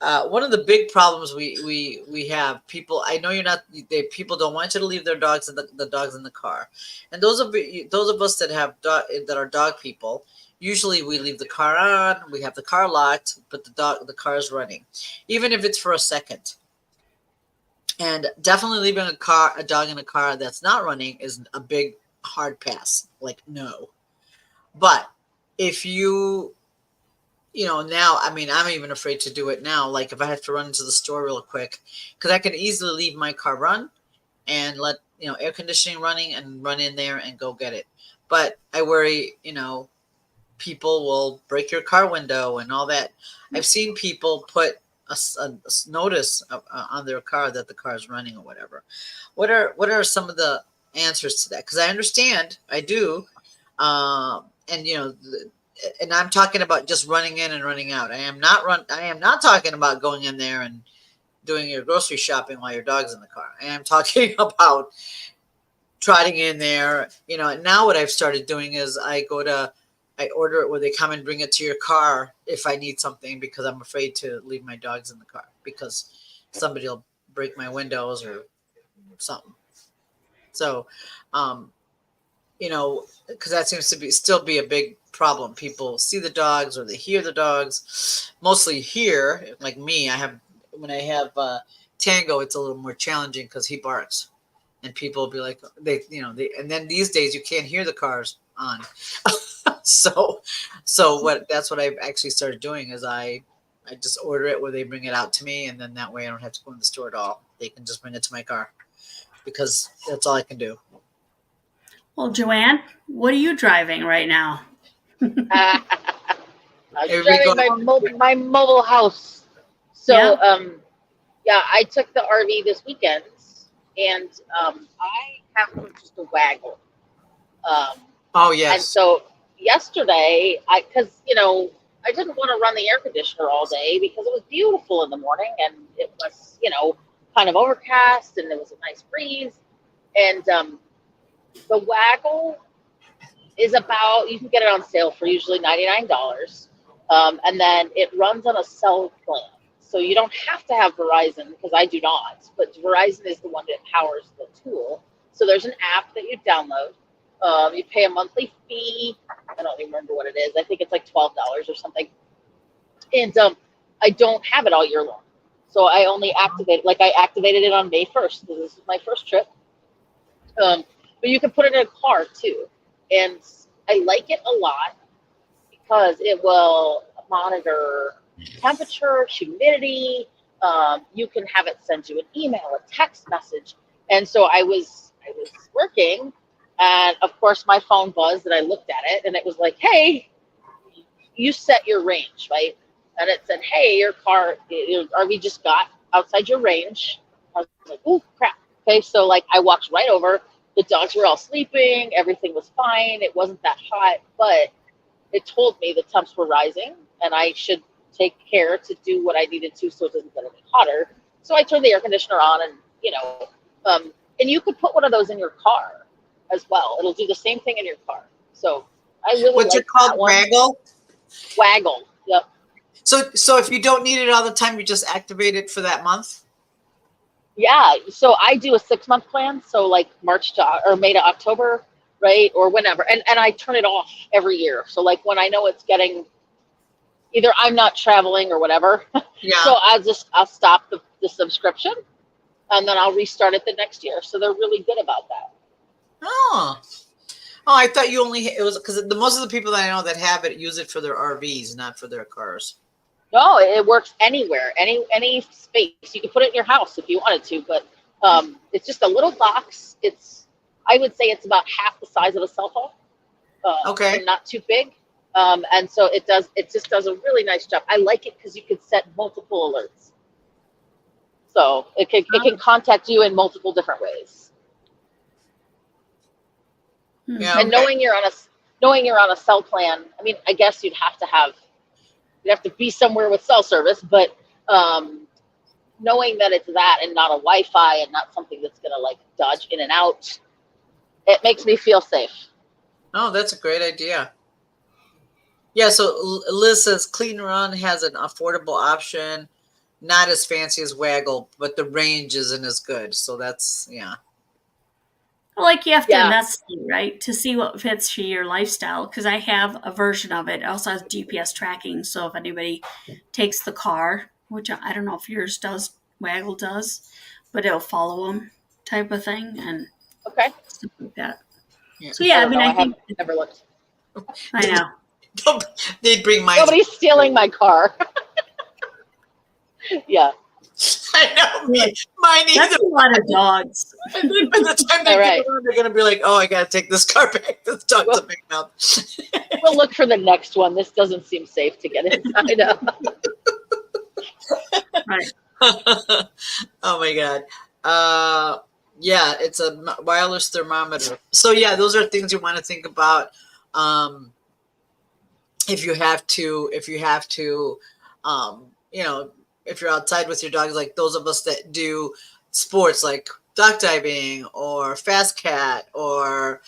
one of the big problems we have, people, I know you're not, people don't want you to leave their dogs in the dogs in the car, and those of us that that are dog people, usually we leave the car on, we have the car locked, but the car is running, even if it's for a second. And definitely leaving a dog in a car that's not running is a big hard pass, like no. But if now, I mean, I'm even afraid to do it now. Like if I have to run into the store real quick, because I can easily leave my car run and let, air conditioning running and run in there and go get it. But I worry, people will break your car window and all that. I've seen people put a notice on their car that the car is running or whatever. What are some of the answers to that? Because I understand, I do, and and I'm talking about just running in and running out. I am not talking about going in there and doing your grocery shopping while your dog's in the car. I am talking about trotting in there. Now what I've started doing is I order it where they come and bring it to your car if I need something, because I'm afraid to leave my dogs in the car because somebody will break my windows or something. So, um, because that seems to still be a big problem. People see the dogs or they hear the dogs. Mostly here, like me, when I have Tango, it's a little more challenging because he barks, and people will be like, and then these days you can't hear the cars on. so, that's what I've actually started doing is I just order it where they bring it out to me, and then that way I don't have to go in the store at all. They can just bring it to my car because that's all I can do. Well, Joanne, what are you driving right now? I'm Everybody driving going my mobile house. So, Yeah. yeah, I took the RV this weekend, and I have purchased a wagon. Um, Oh and yes. so yesterday, because I didn't want to run the air conditioner all day because it was beautiful in the morning and it was, kind of overcast and there was a nice breeze. And the Waggle is about, you can get it on sale for usually $99. And then it runs on a cell plan. So you don't have to have Verizon, because I do not, but Verizon is the one that powers the tool. So there's an app that you download. You pay a monthly fee. I don't remember what it is. I think it's like $12 or something. And I don't have it all year long. So I only I activated it on May 1st. This is my first trip. But you can put it in a car too. And I like it a lot because it will monitor temperature, humidity. You can have it send you an email, a text message. And so I was working, and of course my phone buzzed, and I looked at it, and it was like, hey, you set your range, right? And it said, hey, your RV just got outside your range. I was like, oh crap. Okay, so like I walked right over. The dogs were all sleeping. Everything was fine. It wasn't that hot, but it told me the temps were rising, and I should take care to do what I needed to so it doesn't get any hotter. So I turned the air conditioner on, and and you could put one of those in your car as well. It'll do the same thing in your car. So I really What's like it called? that one. Waggle? Waggle. Yep. So if you don't need it all the time, you just activate it for that month? Yeah. So I do a 6-month plan. So like March to or May to October, right? Or whenever. And I turn it off every year. So like when I know it's getting, either I'm not traveling or whatever. Yeah. So I'll stop the subscription, and then I'll restart it the next year. So they're really good about that. Oh, I thought it was because most of the people that I know that have it use it for their RVs, not for their cars. No, it works anywhere, any space. You can put it in your house if you wanted to, but it's just a little box. I would say it's about half the size of a cell phone. Okay. And not too big. And so it just does a really nice job. I like it because you can set multiple alerts. So it can contact you in multiple different ways. Yeah, okay. And knowing you're on a cell plan, I mean, I guess you'd have to be somewhere with cell service, but knowing that it's that and not a Wi-Fi and not something that's gonna like dodge in and out, it makes me feel safe. Oh, that's a great idea. Yeah, so Liz says Clean Run has an affordable option, not as fancy as Waggle, but the range isn't as good. So that's, yeah. Like you have to Yeah. investigate, right, to see what fits for your lifestyle. Because I have a version of it. It also has GPS tracking. So if anybody takes the car, which I don't know if yours does, Waggle does, but it'll follow them type of thing and Okay. stuff like that. Yeah. So yeah, I have think never looked. I know. They'd bring mine. Nobody's stealing my car. Yeah. I know. Yeah. Mine That's either. a lot of dogs. By the time they Right. get around, they're going to be like, oh, I got to take this car back. This dog's a big mouth. We'll look for the next one. This doesn't seem safe to get inside of. Right. Oh my God. Yeah, it's a wireless thermometer. So yeah, those are things you want to think about. If you have to, if you're outside with your dogs, like those of us that do sports like duck diving or fast cat or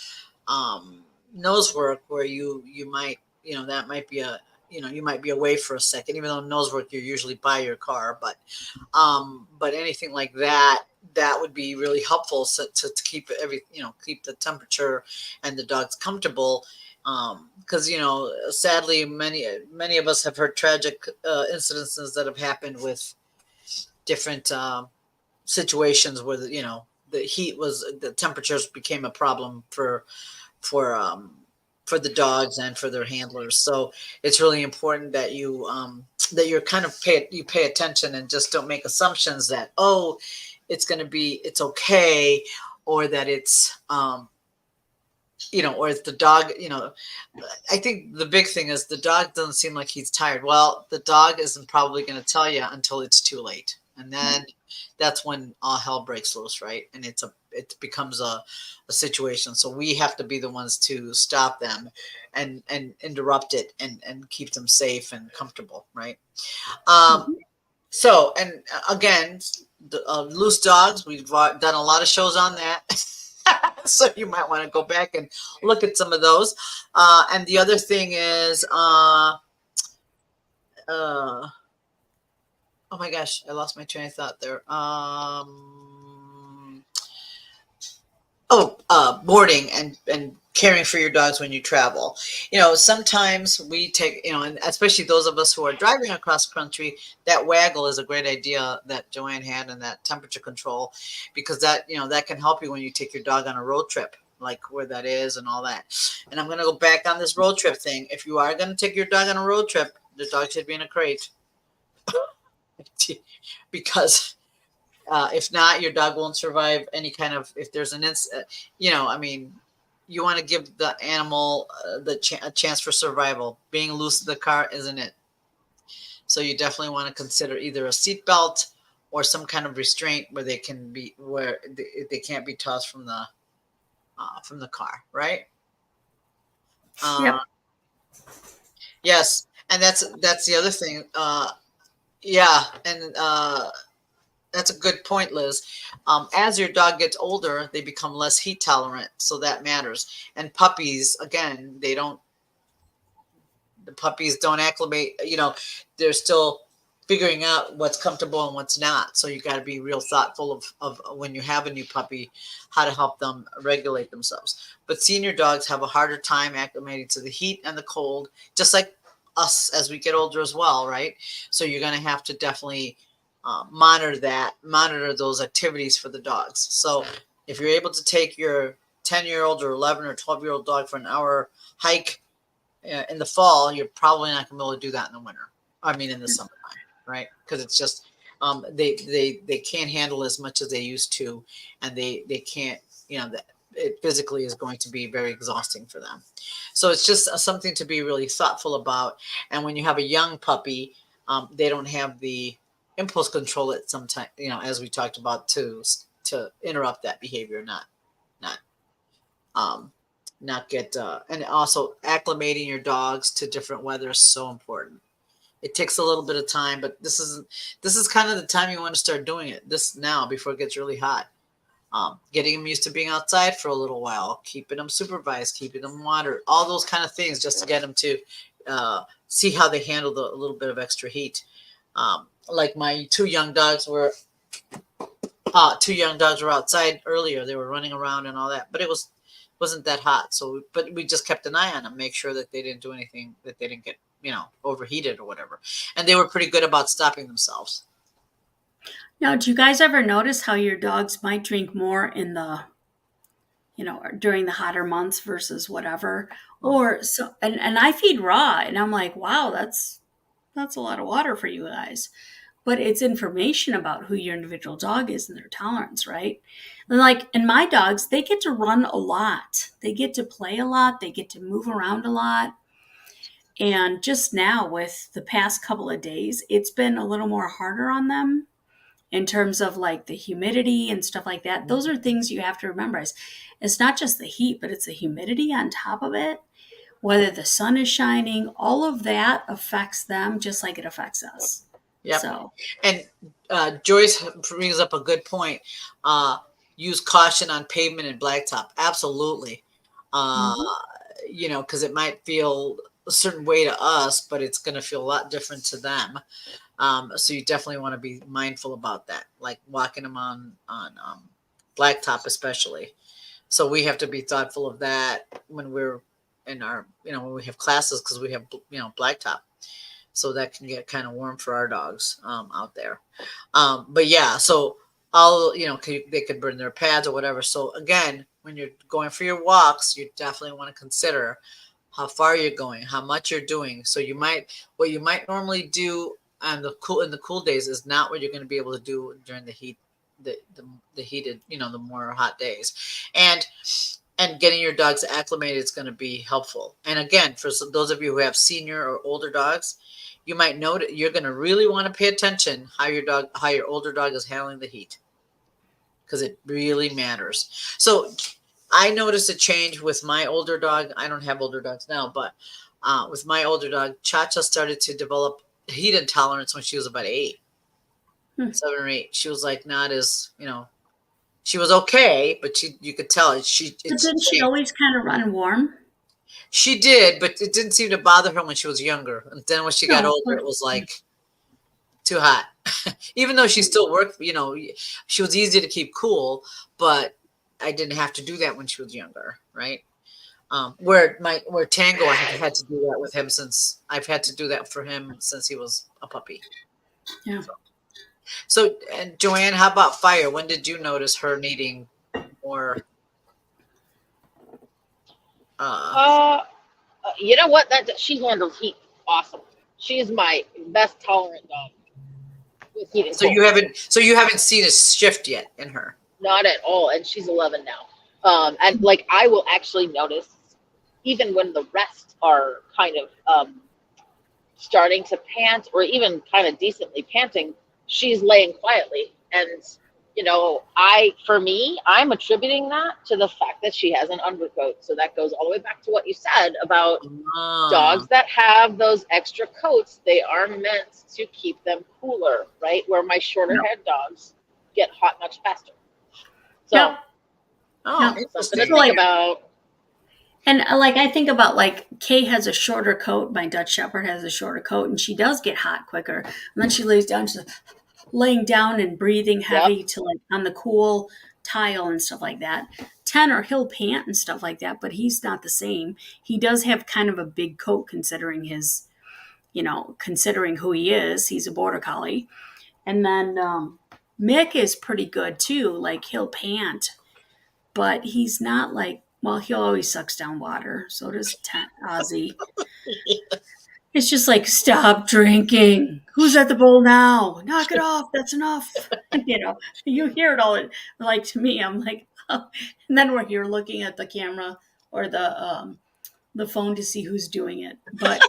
nose work, where you might, that might be you might be away for a second, even though nose work you're usually by your car, but anything like that would be really helpful to keep keep the temperature and the dogs comfortable. Because sadly many of us have heard tragic incidences that have happened with different situations where the temperatures became a problem for the dogs and for their handlers. So it's really important that you're kind of pay attention and just don't make assumptions that it's okay, or that it's or if the dog, I think the big thing is the dog doesn't seem like he's tired. Well, the dog isn't probably going to tell you until it's too late. And then that's when all hell breaks loose, right? And it's it becomes a situation. So we have to be the ones to stop them and interrupt it and keep them safe and comfortable, right? Um, Mhm. so, and again, loose dogs, we've done a lot of shows on that. So you might want to go back and look at some of those. And the other thing is, uh, oh my gosh, I lost my train of thought there. Boarding and caring for your dogs when you travel. Sometimes we take, and especially those of us who are driving across country, that waggle is a great idea that Joanne had, and that temperature control, because that can help you when you take your dog on a road trip, like where that is and all that. And I'm going to go back on this road trip thing. If you are going to take your dog on a road trip, the dog should be in a crate. Because if not, your dog won't survive any kind of, if there's an I mean, you want to give the animal a chance for survival. Being loose in the car isn't it. So you definitely want to consider either a seat belt or some kind of restraint where they can't be tossed from the car, right? uh, Yep. yes. And that's the other thing. Yeah. And that's a good point, Liz. As your dog gets older, they become less heat tolerant, so that matters. And puppies, again, the puppies don't acclimate. They're still figuring out what's comfortable and what's not. So you got to be real thoughtful of when you have a new puppy, how to help them regulate themselves. But senior dogs have a harder time acclimating to the heat and the cold, just like us as we get older as well, right? So you're going to have to definitely monitor those activities for the dogs. So if you're able to take your 10-year-old or 11 or 12-year-old dog for an hour hike in the fall, you're probably not going to be able to do that in the winter. I mean, in the summertime, right? Because it's just they can't handle as much as they used to, and they can't. It physically is going to be very exhausting for them. So it's just something to be really thoughtful about. And when you have a young puppy, they don't have the impulse control at some time. As we talked about, to interrupt that behavior, not um, not get and also acclimating your dogs to different weather is so important. It takes a little bit of time, but this is kind of the time you want to start doing it this now before it gets really hot. Getting them used to being outside for a little while, keeping them supervised, keeping them watered, all those kind of things, just to get them to see how they handle a little bit of extra heat. Like my two young dogs were outside earlier. They were running around and all that, but wasn't that hot. So, but we just kept an eye on them, make sure that they didn't do anything, that they didn't get overheated or whatever. And they were pretty good about stopping themselves. Now, do you guys ever notice how your dogs might drink more in the, during the hotter months versus whatever? Or so, and I feed raw, and I'm like, wow, that's a lot of water for you guys. But it's information about who your individual dog is and their tolerance, right? And my dogs, they get to run a lot. They get to play a lot. They get to move around a lot. And just now, with the past couple of days, it's been a little more harder on them in terms of like the humidity and stuff like that. Those are things you have to remember. It's not just the heat, but it's the humidity on top of it. Whether the sun is shining, all of that affects them just like it affects us. Yep. So, And Joyce brings up a good point. Use caution on pavement and blacktop. Absolutely. Uh, mhm. Because it might feel a certain way to us, but it's going to feel a lot different to them. So you definitely want to be mindful about that, like walking them on blacktop, especially. So we have to be thoughtful of that when we're in our, when we have classes, because we have, blacktop. So that can get kind of warm for our dogs out there. But yeah, so they could burn their pads or whatever. So again, when you're going for your walks, you definitely want to consider how far you're going, how much you're doing. So what you might normally do on in the cool days is not what you're going to be able to do during the heat, the heated, the more hot days. And getting your dogs acclimated is going to be helpful. And again, for those of you who have senior or older dogs, you might note you're going to really want to pay attention how your older dog is handling the heat, because it really matters. So I noticed a change with my older dog. I don't have older dogs now, but with my older dog, Cha-Cha started to develop heat intolerance when she was about 8, Hmm. 7 or 8. She was like not as, she was okay, but you could tell But it's didn't she changed. always kind of run warm? She did, but it didn't seem to bother her when she was younger. And then when she got No. older, it was like too hot. Even though she still worked, she was easy to keep cool, but I didn't have to do that when she was younger, right? Where Tango, I have had to do that with him since I've had to do that for him since he was a puppy. Yeah. So, and Joanne, how about Fire? When did you notice her needing more? Uh, you know what? That she handles heat awesome. She is my best tolerant dog with heat and So cold. you haven't seen a shift yet in her. Not at all, and she's 11 now. And like I will actually notice, even when the rest are kind of starting to pant or even kind of decently panting, she's laying quietly. And, I'm attributing that to the fact that she has an undercoat. So that goes all the way back to what you said about Ah, dogs that have those extra coats. They are meant to keep them cooler, right? Where my shorter Yep. haired dogs get hot much faster. So, Yep. oh, Yep. something to interesting. So think like, about. and like I think about like Kay has a shorter coat. My Dutch Shepherd has a shorter coat, and she does get hot quicker. And then she lays down. She's laying down and breathing Yep. heavy to like on the cool tile and stuff like that. Tenor, he'll pant and stuff like that, but he's not the same. He does have kind of a big coat considering his, considering who he is. He's a border collie. And then Mick is pretty good too. Like he'll pant, but he's not like, well, he always sucks down water. So does Ozzy. It's just like, stop drinking. Who's at the bowl now? Knock it off. That's enough. You hear it all. Like to me, I'm like, oh. And then we're here looking at the camera or the phone to see who's doing it. But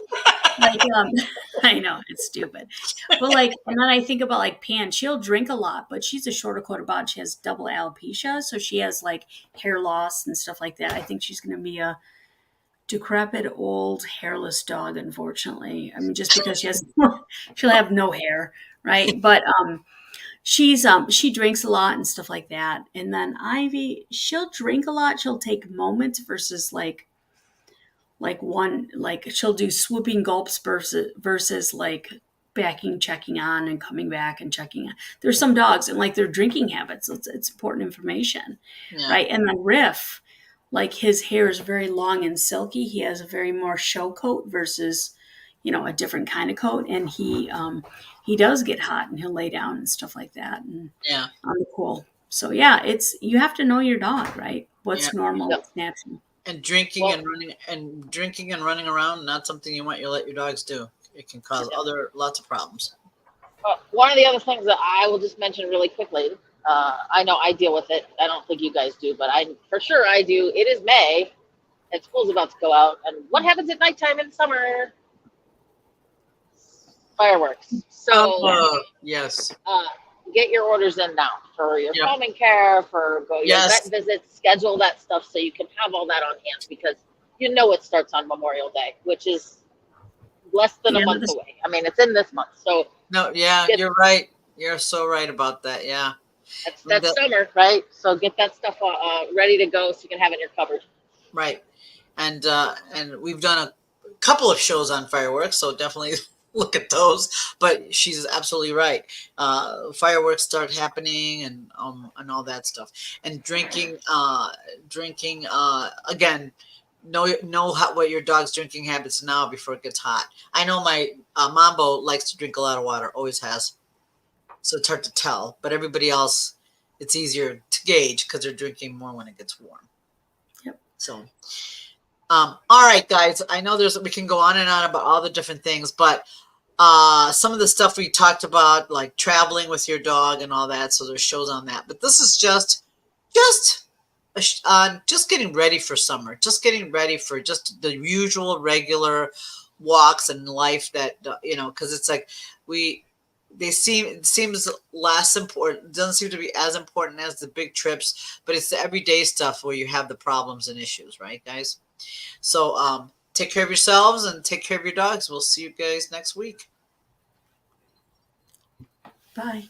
like, I know it's stupid. But like, and then I think about like Pan. She'll drink a lot, but she's a shorter coat about. She has double alopecia, so she has like hair loss and stuff like that. I think she's going to be a decrepit old hairless dog, unfortunately. I mean, just because she'll have no hair, right? But she drinks a lot and stuff like that. And then Ivy, she'll drink a lot. She'll take moments versus like she'll do swooping gulps versus like backing, checking on and coming back and checking on. There's some dogs and like their drinking habits. So it's important information, Yeah, right? And then Riff, like his hair is very long and silky. He has a very more show coat versus, a different kind of coat. And he does get hot and he'll lay down and stuff like that and yeah, on the cool. So yeah, you have to know your dog, right? yeah. What's normal, Yep. what's natural. And drinking Well, and running around, not something you let your dogs do. It can cause lots of problems. one of the other things that I will just mention really quickly, I know I deal with it. I don't think you guys do, but for sure I do. It is May, and school's about to go out. And what happens at nighttime in summer? Fireworks. So Yes. get your orders in now for your Yep. combing care, for your Yes. vet visits, schedule that stuff so you can have all that on hand because it starts on Memorial Day, which is less than The a end of month the away. I mean, it's in this month. So No, yeah, get, you're right. You're so right about that. Yeah. that's summer, right? So get that stuff ready to go so you can have it in your cupboard. Right. And we've done a couple of shows on fireworks, so definitely look at those. But she's absolutely right. Fireworks start happening and all that stuff. And drinking again. Know what your dog's drinking habits now before it gets hot. I know my Mambo likes to drink a lot of water, always has. So it's hard to tell. But everybody else, it's easier to gauge because they're drinking more when it gets warm. Yep. So, all right, guys. I know we can go on and on about all the different things, but some of the stuff we talked about, like traveling with your dog and all that. So there's shows on that. But this is just getting ready for summer, just getting ready for just the usual regular walks and life that because it's like we it seems less important, doesn't seem to be as important as the big trips, but it's the everyday stuff where you have the problems and issues, right, guys? So take care of yourselves and take care of your dogs. We'll see you guys next week. Bye.